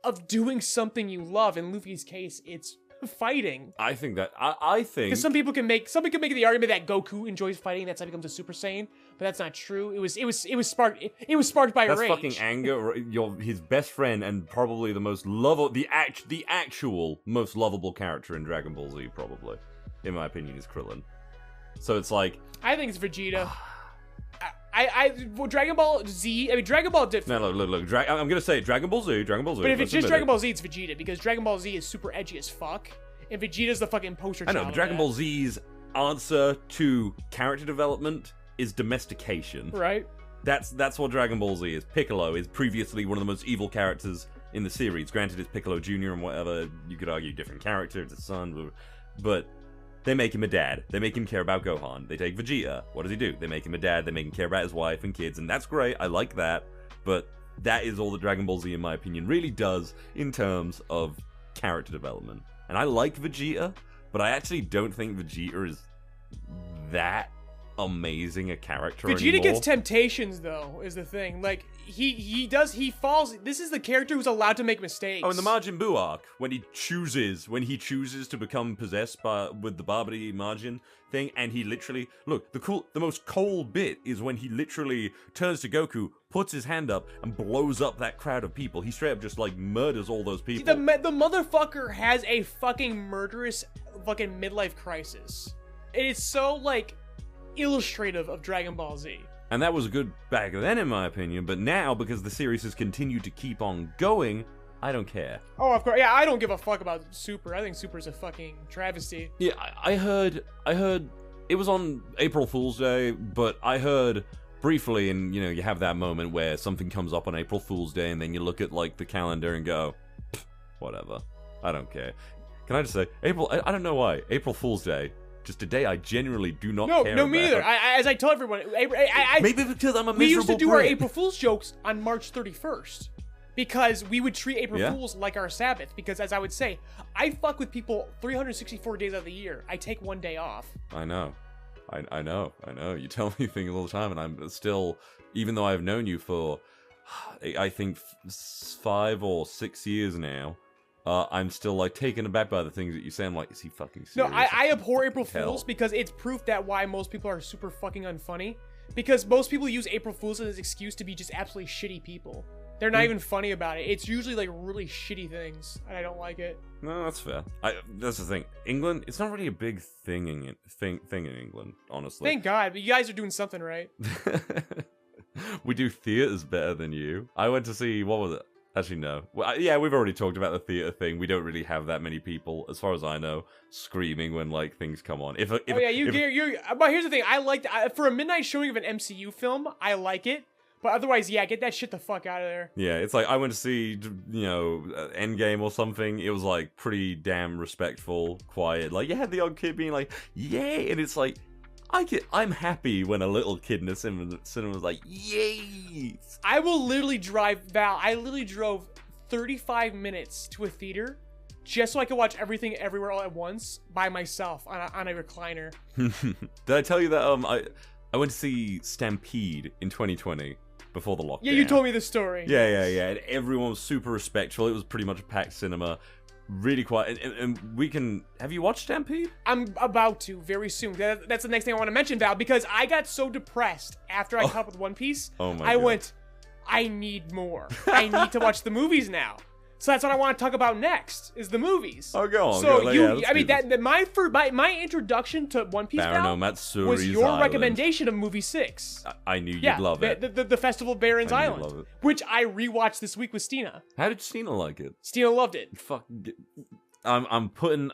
of doing something you love. In Luffy's case, it's fighting. I think that I think because some people can make the argument that Goku enjoys fighting, that's how he becomes a Super Saiyan, but that's not true. It was sparked by that's rage. fucking anger. His best friend and probably the most the actual most lovable character in Dragon Ball Z, probably, in my opinion, is Krillin. So it's like, I think it's Vegeta. Dragon Ball Z. I mean, Dragon Ball did. No, look. I'm gonna say Dragon Ball Z. But if it's just Dragon Ball Z, it's Vegeta, because Dragon Ball Z is super edgy as fuck, and Vegeta's the fucking poster child. I know, but Dragon Ball Z's answer to character development is domestication. Right. That's what Dragon Ball Z is. Piccolo is previously one of the most evil characters in the series. Granted, it's Piccolo Jr. and whatever. You could argue different character. It's a son, but. They make him a dad. They make him care about Gohan. They take Vegeta. What does he do? They make him a dad. They make him care about his wife and kids, and that's great. I like that. But that is all that Dragon Ball Z, in my opinion, really does in terms of character development. And I like Vegeta, but I actually don't think Vegeta is that amazing a character Vegeta anymore. gets temptations, though, is the thing. Like, he falls. This is the character who's allowed to make mistakes. Oh, in the Majin Buu arc, when he chooses to become possessed with the Barbary Majin thing, and he literally, look, the most cold bit is when he literally turns to Goku, puts his hand up, and blows up that crowd of people. He straight up just, like, murders all those people. The motherfucker has a fucking murderous fucking midlife crisis. It is so, like, illustrative of Dragon Ball Z. And that was good back then, in my opinion, but now, because the series has continued to keep on going, I don't care. Oh, of course. Yeah, I don't give a fuck about Super. I think Super's a fucking travesty. Yeah, I heard it was on April Fool's Day, but I heard briefly, and you know, you have that moment where something comes up on April Fool's Day, and then you look at like the calendar and go, whatever, I don't care. Can I just say, I don't know why, April Fool's Day, just a day I genuinely do not care about. No, me either. As I tell everyone, maybe because I'm a miserable we used to do our Brit. April Fool's jokes on March 31st. Because we would treat April Yeah. Fools like our Sabbath. Because as I would say, I fuck with people 364 days out of the year. I take one day off. I know. I know. You tell me things all the time, and I'm still, even though I've known you for, I think, 5 or 6 years now, I'm still, like, taken aback by the things that you say. I'm like, is he fucking serious? No, I abhor April Hell. Fools because it's proof that why most people are super fucking unfunny. Because most people use April Fools as an excuse to be just absolutely shitty people. They're not even funny about it. It's usually like really shitty things, and I don't like it. No, that's fair. That's the thing. England, it's not really a big thing in England, honestly. Thank God, but you guys are doing something right. We do theaters better than you. I went to see, what was it? Actually, no. Well, yeah, we've already talked about the theater thing. We don't really have that many people, as far as I know, screaming when like things come on. But here's the thing. I like for a midnight showing of an MCU film. I like it. But otherwise, yeah, get that shit the fuck out of there. Yeah, it's like, I went to see, you know, Endgame or something. It was, like, pretty damn respectful, quiet. Like, you had the odd kid being like, yay! And it's like, I'm happy when a little kid in the cinema was like, yay! I will literally drive, Val, I literally drove 35 minutes to a theater just so I could watch everything everywhere all at once by myself on a recliner. Did I tell you that, I went to see Stampede in 2020. Before the lockdown. Yeah, you told me the story. Yeah. And everyone was super respectful. It was pretty much a packed cinema. Really quiet. And we can... Have you watched Stampede? I'm about to, very soon. That's the next thing I want to mention, Val, because I got so depressed after I caught up with One Piece. Oh my God. God. Went, I need more. I need to watch the movies now. So that's what I want to talk about next, is the movies. Oh, go on. So my my introduction to One Piece, Val, was your Island. recommendation of movie 6. I knew you'd love it. The Festival of Barons I knew Island, you'd love it. which I rewatched this week with Steena. How did Steena like it? Steena loved it. Fuck. I'm putting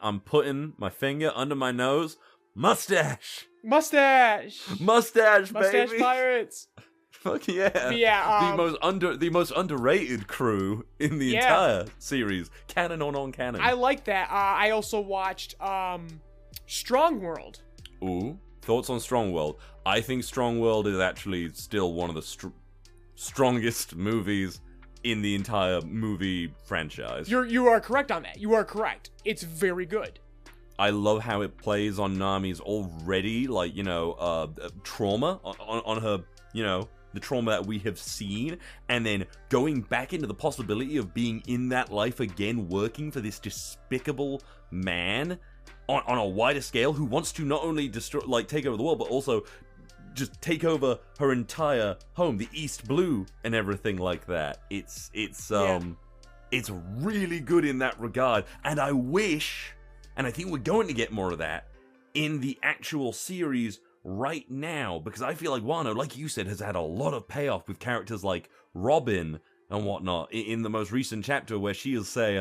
my finger under my nose. Mustache, baby. Pirates. Fuck yeah. Yeah. The most underrated crew in the entire series, canon or non-canon. I like that. I also watched Strong World. Ooh, thoughts on Strong World? I think Strong World is actually still one of the strongest movies in the entire movie franchise. You are correct on that. You are correct. It's very good. I love how it plays on Nami's already, like, you know, trauma on her, you know, the trauma that we have seen, and then going back into the possibility of being in that life again, working for this despicable man on a wider scale who wants to not only destroy, like, take over the world, but also just take over her entire home, the East Blue, and everything like that. It's really good in that regard, and I wish, and I think we're going to get more of that in the actual series right now, because I feel like Wano, like you said, has had a lot of payoff with characters like Robin and whatnot in the most recent chapter, where she is, say,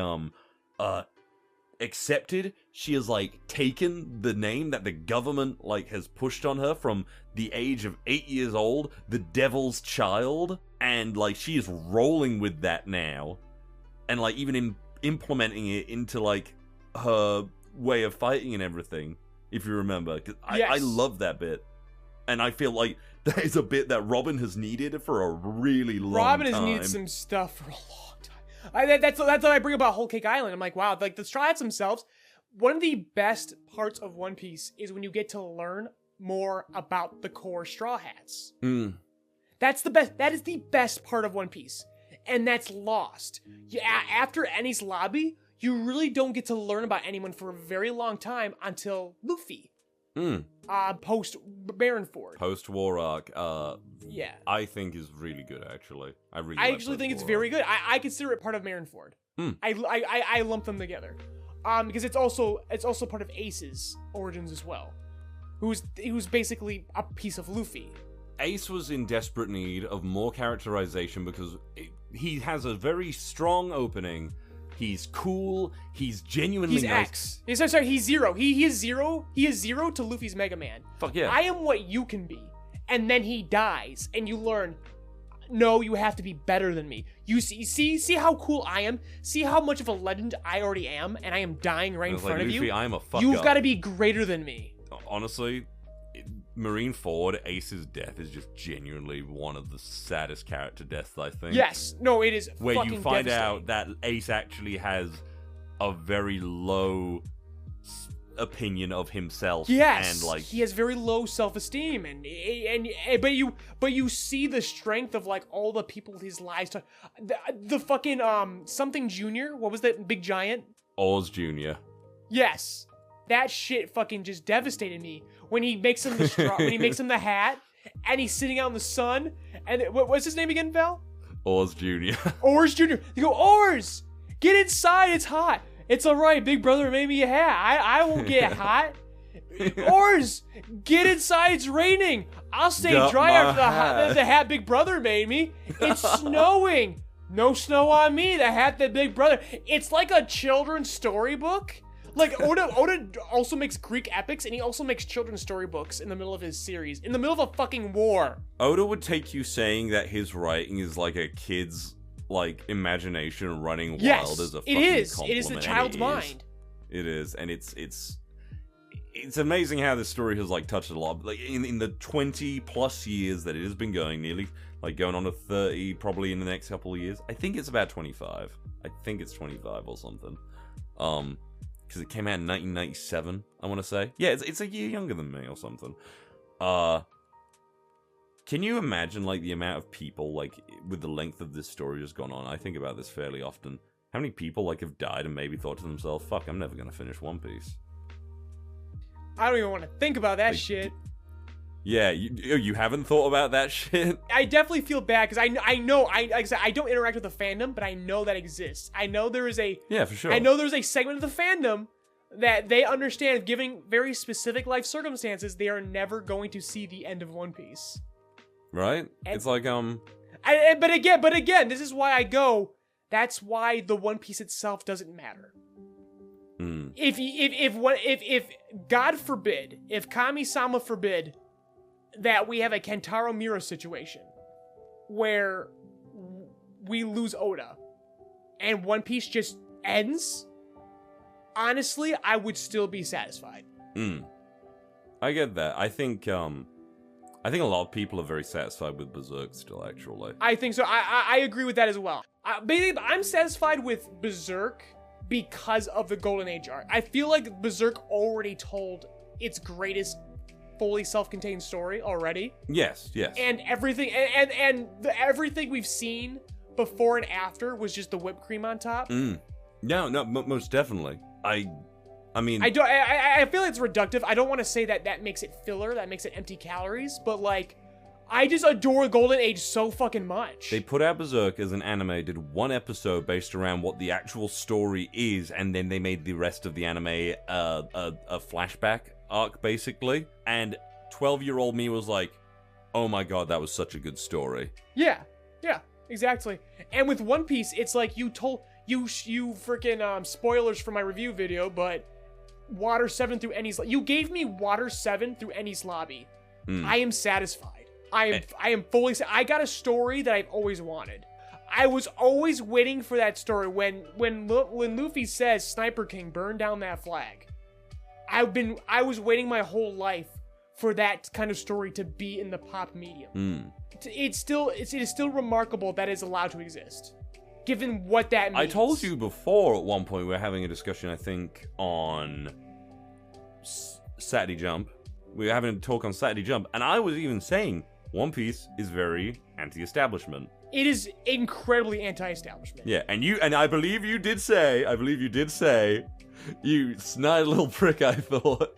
accepted. She has, like, taken the name that the government, like, has pushed on her from the age of 8 years old, the Devil's Child, and, like, she is rolling with that now, and, like, even implementing it into, like, her way of fighting and everything. If you remember, because I love that bit, and I feel like that is a bit that Robin has needed for a really long time. Robin has needed some stuff for a long time. That's what I bring about Whole Cake Island. I'm like, wow, like the Straw Hats themselves. One of the best parts of One Piece is when you get to learn more about the core Straw Hats. That's the best. That is the best part of One Piece, and that's lost. After Enies Lobby, you really don't get to learn about anyone for a very long time until Luffy. Post Marineford. Post War arc. Yeah. I think is really good, actually. I actually think it's very good. I consider it part of Marineford. I lump them together. Because it's also part of Ace's origins as well. who's basically a piece of Luffy. Ace was in desperate need of more characterization because he has a very strong opening. He's cool. He's genuinely nice. He's X. Sorry, he's Zero. He is Zero. He is Zero to Luffy's Mega Man. Fuck yeah. I am what you can be. And then he dies, and you learn, no, you have to be better than me. You see how cool I am? See how much of a legend I already am, and I am dying right in front of Luffy, you? I'm a fuck You've up. got to be greater than me. Honestly, Marineford, Ace's death is just genuinely one of the saddest character deaths, I think. Yes. No, it is where fucking you find devastating. out that Ace actually has a very low opinion of himself. Yes, and he has very low self-esteem, but you see the strength of like all the people his lives touch. The fucking something Junior. What was that big giant? Oz Jr. Yes, that shit fucking just devastated me when he makes him the straw, when he makes him the hat, and he's sitting out in the sun. And what's his name again, Val? Oz Jr. Oz Jr. You go, Oz, get inside. It's hot. It's alright, Big Brother made me a hat. I won't get hot. Oars, get inside, it's raining. I'll stay dry after the hat Big Brother made me. It's snowing. No snow on me, the hat that Big Brother. It's like a children's storybook. Like, Oda also makes Greek epics, and he also makes children's storybooks in the middle of his series. In the middle of a fucking war. Oda would take you saying that his writing is like a kid's like imagination running wild as a fucking compliment. It is a child's mind. It is, and it's amazing how this story has like touched a lot. Like in the 20 plus years that it has been going, nearly like going on to 30, probably in the next couple of years. I think it's about 25. I think it's 25 or something. Because it came out in 1997. I want to say, yeah, it's a year younger than me or something. Can you imagine, like, the amount of people, like, with the length of this story just gone on? I think about this fairly often. How many people, like, have died and maybe thought to themselves, fuck, I'm never gonna finish One Piece? I don't even want to think about that like, shit. Yeah, you haven't thought about that shit? I definitely feel bad, because I know, like I said, I don't interact with the fandom, but I know that exists. I know there is a... Yeah, for sure. I know there's a segment of the fandom that they understand, giving very specific life circumstances, they are never going to see the end of One Piece. Right? And, it's like, But again, this is why I go, that's why the One Piece itself doesn't matter. If God forbid, if Kami-sama forbid that we have a Kentaro Miura situation where we lose Oda and One Piece just ends, honestly, I would still be satisfied. I get that. I think a lot of people are very satisfied with Berserk still, actually. I think so. I agree with that as well. Basically, I'm satisfied with Berserk because of the Golden Age arc. I feel like Berserk already told its greatest fully self-contained story already. Yes. And everything everything we've seen before and after was just the whipped cream on top. No, most definitely. I mean, I feel it's reductive. I don't want to say that makes it filler, that makes it empty calories, but like, I just adore Golden Age so fucking much. They put out Berserk as an anime, did one episode based around what the actual story is, and then they made the rest of the anime a flashback arc, basically. And 12-year-old me was like, oh my god, that was such a good story. Yeah, exactly. And with One Piece, it's like you freaking spoilers for my review video, but Water 7 through Eni's... You gave me Water 7 through Eni's lobby. I am satisfied. I am fully... I got a story that I've always wanted. I was always waiting for that story. When Luffy says, Sniper King, burn down that flag. I was waiting my whole life for that kind of story to be in the pop medium. It is still remarkable that it's allowed to exist. Given what that means. I told you before at one point we were having a discussion, I think, on Saturday Jump. We were having a talk on Saturday Jump, and I was even saying One Piece is very anti-establishment. It is incredibly anti-establishment. Yeah, and I believe you did say, you snide little prick, I thought.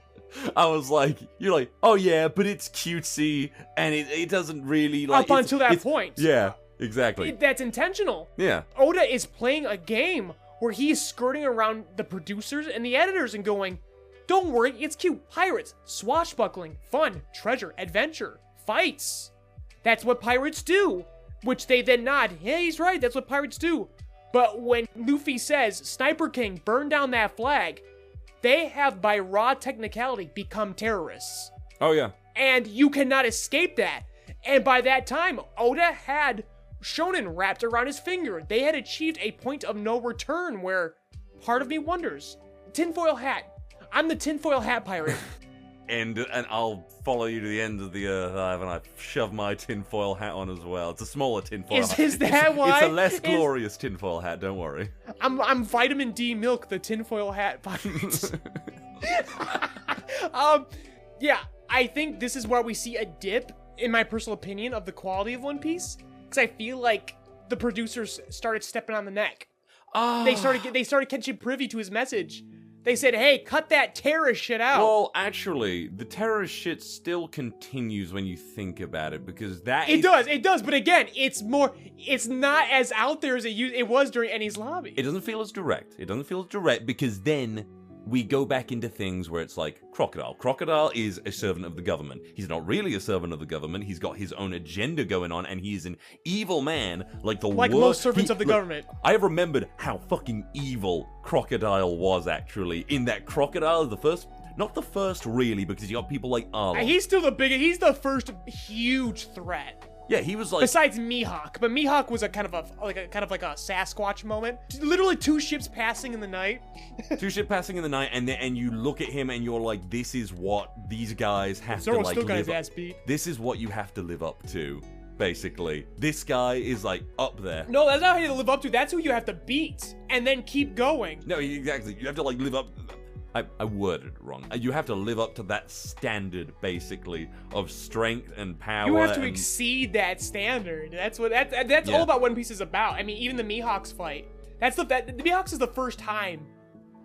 I was like, you're like, oh yeah, but it's cutesy, and it doesn't really, like... Up until that point. Yeah, exactly. That's intentional. Yeah. Oda is playing a game where he is skirting around the producers and the editors and going, Don't worry, it's cute. Pirates, swashbuckling, fun, treasure, adventure, fights. That's what pirates do. Which they then nod. Yeah, he's right, that's what pirates do. But when Luffy says, Sniper King, burn down that flag, they have, by raw technicality, become terrorists. Oh, yeah. And you cannot escape that. And by that time, Oda had Shonen wrapped around his finger. They had achieved a point of no return where part of me wonders, tinfoil hat. I'm the tinfoil hat pirate. And I'll follow you to the end of the earth, Ivan. I shove my tinfoil hat on as well. It's a smaller tinfoil hat. Is that why? It's a less glorious tinfoil hat, don't worry. I'm vitamin D milk, the tinfoil hat pirate. Yeah, I think this is where we see a dip, in my personal opinion, of the quality of One Piece. Because I feel like the producers started stepping on the neck. They started catching privy to his message. They said, hey, cut that terrorist shit out. Well, actually, the terrorist shit still continues when you think about it, because It does, but again, it's not as out there as it was during Eni's Lobby. It doesn't feel as direct. Because then we go back into things where it's like Crocodile. Crocodile is a servant of the government. He's not really a servant of the government. He's got his own agenda going on, and he's an evil man, like most servants of the government. I have remembered how fucking evil Crocodile was, actually. In that Crocodile, not the first really, because you got people like Arlo. He's still the biggest. He's the first huge threat. Yeah, he was like, besides Mihawk, but Mihawk was a kind of like a Sasquatch moment. Literally two ships passing in the night. And you look at him and you're like, this is what these guys have to like. Still got his ass beat. This is what you have to live up to, basically. This guy is like up there. No, that's not how you live up to. That's who you have to beat and then keep going. No, exactly. You have to like live up. I worded it wrong. You have to live up to that standard, basically, of strength and power. You have to exceed that standard. That's all about One Piece is about. I mean, even the Mihawks fight. The Mihawks is the first time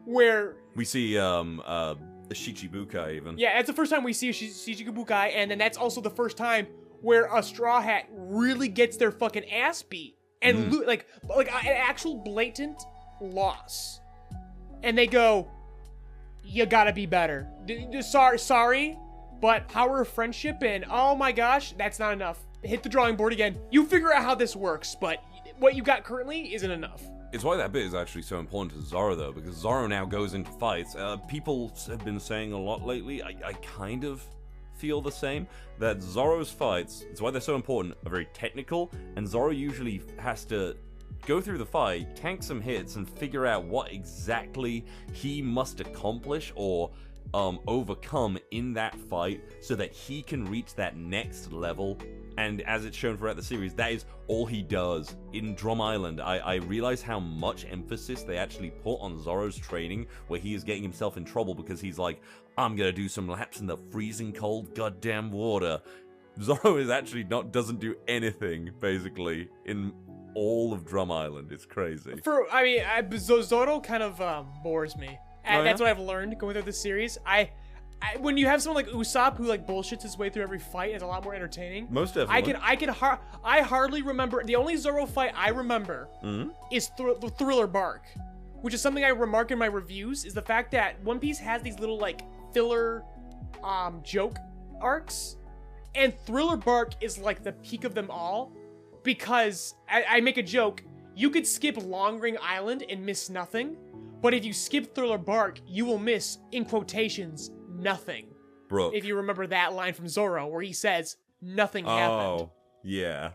where we see the Shichibukai even. Yeah, that's the first time we see a Shichibukai, and then that's also the first time where a Straw Hat really gets their fucking ass beat and like an actual blatant loss, and they go, you gotta be better. Sorry, but power of friendship and oh my gosh, that's not enough. Hit the drawing board again. You figure out how this works, but what you got currently isn't enough. It's why that bit is actually so important to Zoro, though, because Zoro now goes into fights. People have been saying a lot lately, I kind of feel the same, that Zoro's fights, it's why they're so important, are very technical, and Zoro usually has to go through the fight, tank some hits, and figure out what exactly he must accomplish or overcome in that fight so that he can reach that next level. And as it's shown throughout the series, that is all he does. In Drum Island, I realize how much emphasis they actually put on Zoro's training, where he is getting himself in trouble because he's like, I'm gonna do some laps in the freezing cold goddamn water. Zoro is actually doesn't do anything, basically, in all of Drum Island. It's crazy. Zoro kind of bores me. That's what I've learned going through this series. When you have someone like Usopp who like bullshits his way through every fight, it's a lot more entertaining. Most definitely. I hardly remember. The only Zoro fight I remember is Thriller Bark, which is something I remark in my reviews. Is the fact that One Piece has these little like filler joke arcs, and Thriller Bark is like the peak of them all. Because I make a joke, you could skip Long Ring Island and miss nothing, but if you skip Thriller Bark, you will miss, in quotations, nothing. Bro. If you remember that line from Zoro where he says, nothing happened. Oh, yeah.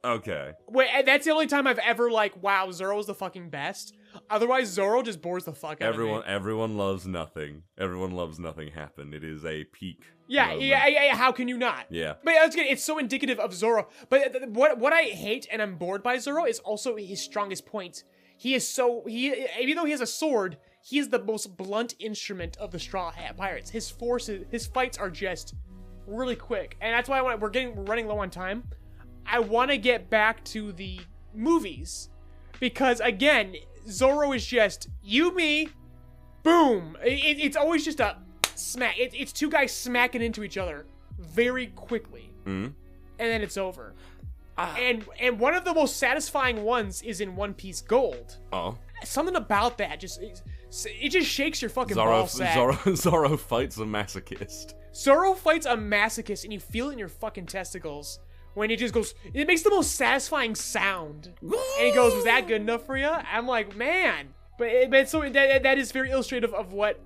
Okay. Wait, that's the only time I've ever like, wow, Zoro's the fucking best. Otherwise, Zoro just bores the fuck out of me. Everyone loves nothing. Everyone loves nothing happen. It is a peak. Yeah, how can you not? Yeah. But it's so indicative of Zoro. But what I hate and I'm bored by Zoro is also his strongest point. Even though he has a sword, he is the most blunt instrument of the Straw Hat Pirates. His fights are just really quick. And that's why we're running low on time. I want to get back to the movies. Because again, Zoro is just, you, me, boom. It's always just a smack. It's two guys smacking into each other very quickly. And then it's over. And one of the most satisfying ones is in One Piece Gold. Oh. Something about that just it just shakes your fucking ball sack. Zoro fights a masochist. Zoro fights a masochist, and you feel it in your fucking testicles when it just goes. It makes the most satisfying sound, and he goes, "Was that good enough for you?" I'm like, man, but so that is very illustrative of what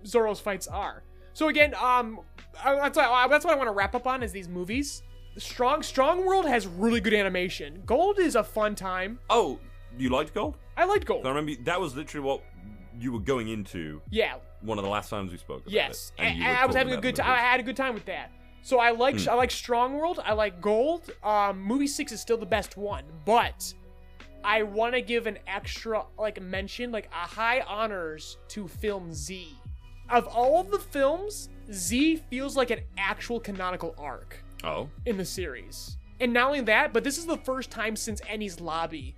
Zoro's fights are. So again, that's what I want to wrap up on is these movies. Strong World has really good animation. Gold is a fun time. Oh, you liked Gold? I liked Gold. I remember that was literally what you were going into. Yeah. One of the last times we spoke about yes. it. And I was having a good time. I had a good time with that. So I like Strong World. I like Gold. Movie 6 is still the best one, but I want to give an extra mention, a high honors to film Z. Of all of the films, Z feels like an actual canonical arc. Oh. In the series. And not only that, but this is the first time since Enies Lobby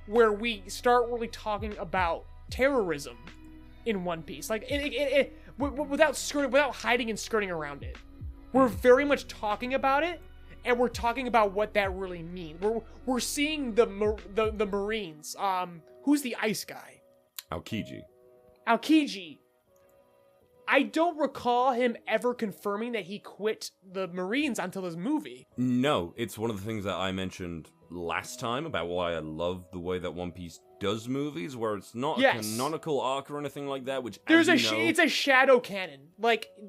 where we start really talking about terrorism in One Piece. Without hiding and skirting around it. We're very much talking about it, and we're talking about what that really means. We're seeing the Marines. Who's the ice guy? Aokiji. I don't recall him ever confirming that he quit the Marines until this movie. No, it's one of the things that I mentioned last time about why I love the way that One Piece does movies, where it's not a canonical arc or anything like that, which it's a shadow canon.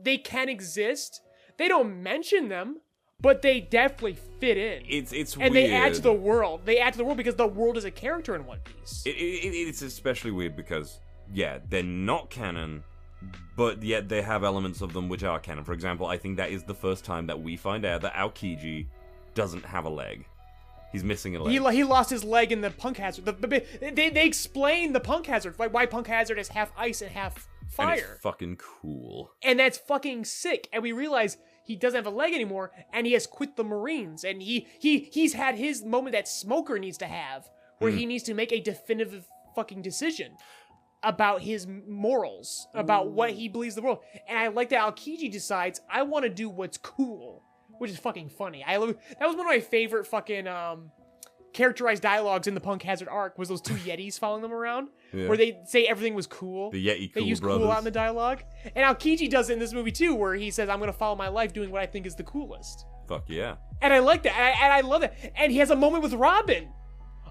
They can exist. They don't mention them, but they definitely fit in. It's and weird. They add to the world. They add to the world because the world is a character in One Piece. It's especially weird because, yeah, they're not canon, but yet they have elements of them which are canon. For example, I think that is the first time that we find out that Aokiji doesn't have a leg. He's missing a leg. He lost his leg in the Punk Hazard. They explain the Punk Hazard, why Punk Hazard is half ice and half fire. And it's fucking cool. And that's fucking sick. And we realize he doesn't have a leg anymore, and he has quit the Marines. And he's had his moment that Smoker needs to have, where he needs to make a definitive fucking decision about his morals, about what he believes the world. And I like that Aokiji decides, I want to do what's cool, which is fucking funny. That was one of my favorite fucking characterized dialogues in the Punk Hazard arc, was those two Yetis following them around, where they say everything was cool. The Yeti cool They use brothers. cool out in the dialogue. And Aokiji does it in this movie too, where he says, I'm going to follow my life doing what I think is the coolest. Fuck yeah. And I like that. And I love that. And he has a moment with Robin.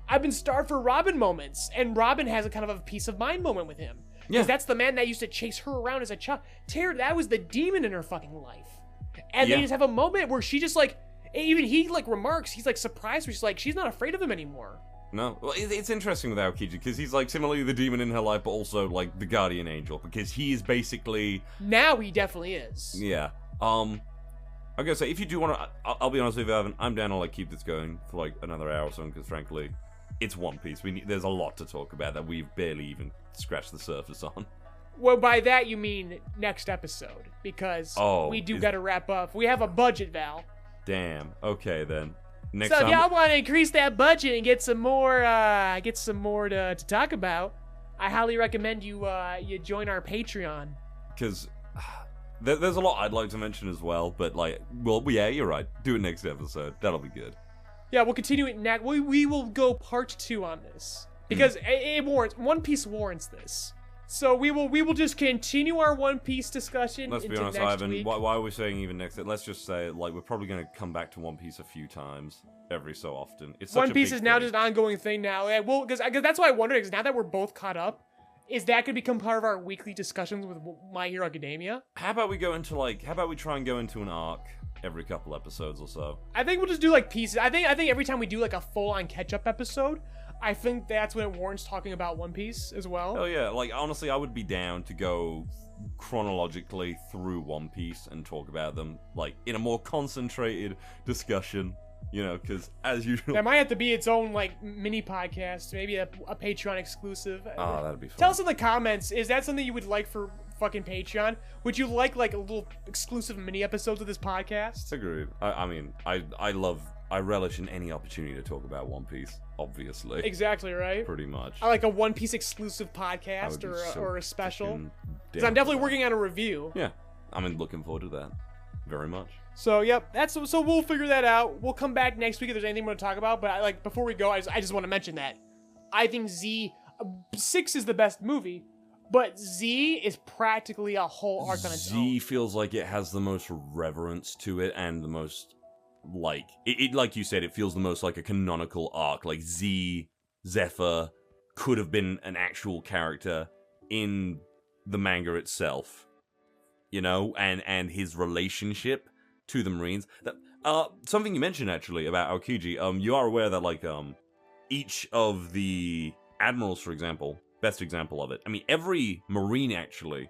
I've been starved for Robin moments, and Robin has a kind of a peace of mind moment with him. Because that's the man that used to chase her around as a child. That was the demon in her fucking life. And they just have a moment where she just even he remarks, he's surprised, where she's not afraid of him anymore. No, well, it's interesting with Aokiji, because he's similarly the demon in her life, but also the guardian angel, because he is basically... Now he definitely is. Yeah. I'm gonna say, if you do want to, I'll be honest with you, Ivan, I'm down to keep this going for another hour or so, because frankly, it's One Piece. There's a lot to talk about that we've barely even scratched the surface on. Well, by that you mean next episode, because we gotta wrap up. We have a budget, Val. Damn. Okay, then. Next so time... if y'all want to increase that budget and get some more to talk about, I highly recommend you join our Patreon. Because there's a lot I'd like to mention as well, but yeah, you're right. Do it next episode. That'll be good. Yeah, we'll continue it next. We will go part 2 on this because it warrants. One Piece warrants this. So we will just continue our One Piece discussion. Let's be honest, next Ivan. week. Why are we saying even next? Let's just say we're probably going to come back to One Piece a few times every so often. It's such One Piece a big is now thing. just an ongoing thing now. Yeah, well, because that's why I wondered. Because now that we're both caught up, is that going to become part of our weekly discussions with My Hero Academia? How about we go into how about we try and go into an arc every couple episodes or so? I think we'll just do pieces. I think every time we do a full-on catch-up episode, I think that's when it warrants talking about One Piece as well. Oh yeah, honestly, I would be down to go chronologically through One Piece and talk about them in a more concentrated discussion. Because as usual, that might have to be its own mini podcast, maybe a Patreon exclusive. Oh, that'd be fun. Tell us in the comments, is that something you would like for fucking Patreon? Would you like a little exclusive mini episodes of this podcast? Agreed. I relish in any opportunity to talk about One Piece, obviously. Exactly, right? Pretty much. I like a One Piece exclusive podcast or a special. Because I'm definitely working on a review. Yeah, I'm looking forward to that very much. So, yep, so we'll figure that out. We'll come back next week if there's anything we want to talk about, but before we go, I just want to mention that I think 6 is the best movie, But Z is practically a whole arc on its own. Z feels like it has the most reverence to it and the most, like, it like you said, it feels the most like a canonical arc. Like, Zephyr could have been an actual character in the manga itself, you know, and his relationship to the Marines. That something you mentioned, actually, about Aokiji, you are aware that, like, each of the admirals, for example, best example of it, I mean, every Marine, actually,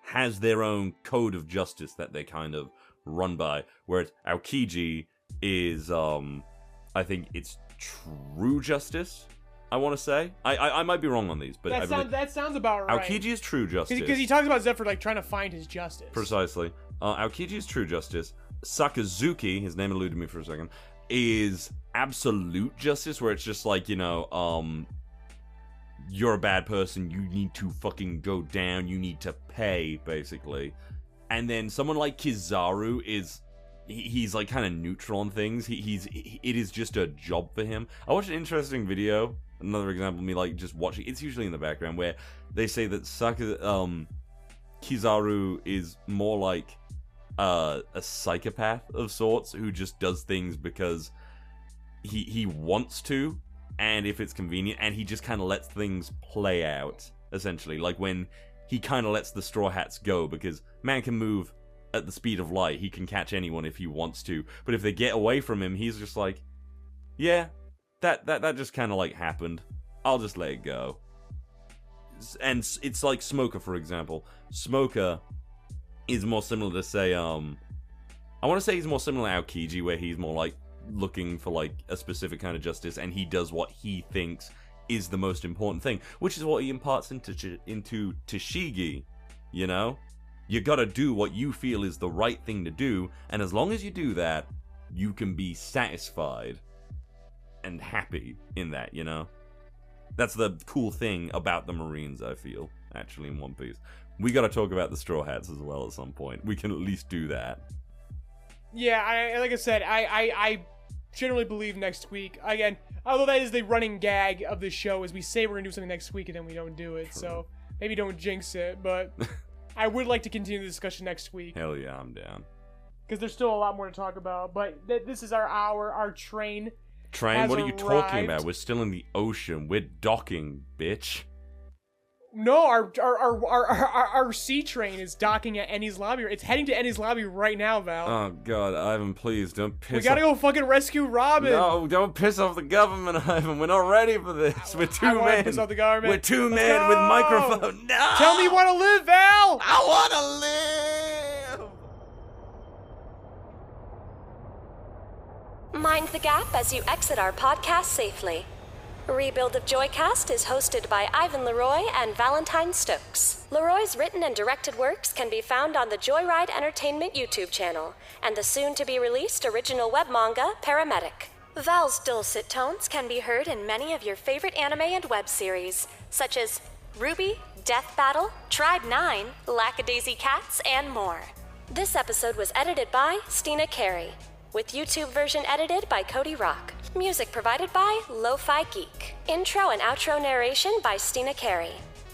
has their own code of justice that they kind of run by, whereas Aokiji is, I think it's true justice, I want to say. I might be wrong on these, but that sounds about right. Aokiji is true justice. Because he talks about Zephyr, like, trying to find his justice. Precisely. Aokiji is true justice. Sakazuki, his name eluded me for a second, is absolute justice, where it's just like, you know, you're a bad person, you need to fucking go down, you need to pay, basically. And then someone like Kizaru is, he's like kind of neutral on things. It is just a job for him. I watched an interesting video, another example of me like just watching, it's usually in the background, where they say that Kizaru is more like a psychopath of sorts who just does things because he wants to, and if it's convenient, and he just kind of lets things play out, essentially. Like when he kind of lets the Straw Hats go, because man can move at the speed of light, he can catch anyone if he wants to, but if they get away from him, he's just like, yeah, that just kind of like happened, I'll just let it go. And it's like Smoker, for example. Smoker is more similar to, say, I want to say he's more similar to Aokiji, where he's more like looking for like a specific kind of justice, and he does what he thinks is the most important thing, which is what he imparts into Tashigi, you know? You gotta do what you feel is the right thing to do, and as long as you do that, you can be satisfied and happy in that, you know? That's the cool thing about the Marines, I feel, actually, in One Piece. We gotta talk about the Straw Hats as well at some point. We can at least do that. Yeah, like I said, I generally believe next week. Again, although that is the running gag of the show, is we say we're gonna do something next week and then we don't do it. True. So maybe don't jinx it, but I would like to continue the discussion next week. Hell yeah, I'm down. Because there's still a lot more to talk about. But this is our hour. Our train. Train? What are you talking arrived. about? We're still in the ocean. We're docking, bitch. No, our sea train is docking at Ennie's lobby. It's heading to Ennie's lobby right now, Val. Oh god, Ivan, please don't piss. We gotta go fucking rescue Robin. No, don't piss off the government, Ivan. We're not ready for this. We're two men. Piss off the government. We're two men with microphone. No. Tell me you want to live, Val. I want to live. Mind the gap as you exit our podcast safely. Rebuild of JoyCast is hosted by Ivan LeRoy and Valentine Stokes. LeRoy's written and directed works can be found on the JoyRide Entertainment YouTube channel and the soon-to-be-released original web manga, PARAMEDIC. Val's dulcet tones can be heard in many of your favorite anime and web series, such as RWBY, Death Battle, Tribe 9, Lackadaisy Cats, and more. This episode was edited by Steena Carey, with YouTube version edited by Cody Rock. Music provided by Lofi Geek. Intro and outro narration by Steena Carey.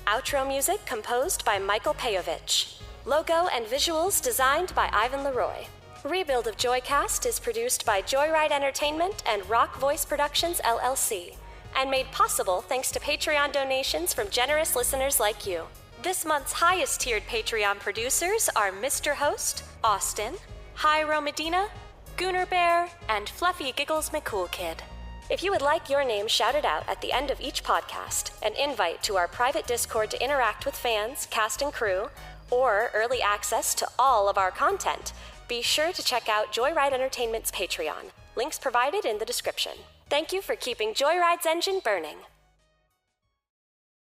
Outro music composed by Michael Pejovich. Logo and visuals designed by Ivan LeRoy. Rebuild of JoyCast is produced by JoyRide Entertainment and Rock Voice Productions LLC, and made possible thanks to Patreon donations from generous listeners like you. This month's highest tiered Patreon producers are Mr. Host, Austin, Hairo Medina, Gooner Bear, and FluffyGiggles McKoolcid. If you would like your name shouted out at the end of each podcast, an invite to our private Discord to interact with fans, cast and crew, or early access to all of our content, be sure to check out JoyRide Entertainment's Patreon. Links provided in the description. Thank you for keeping JoyRide's engine burning.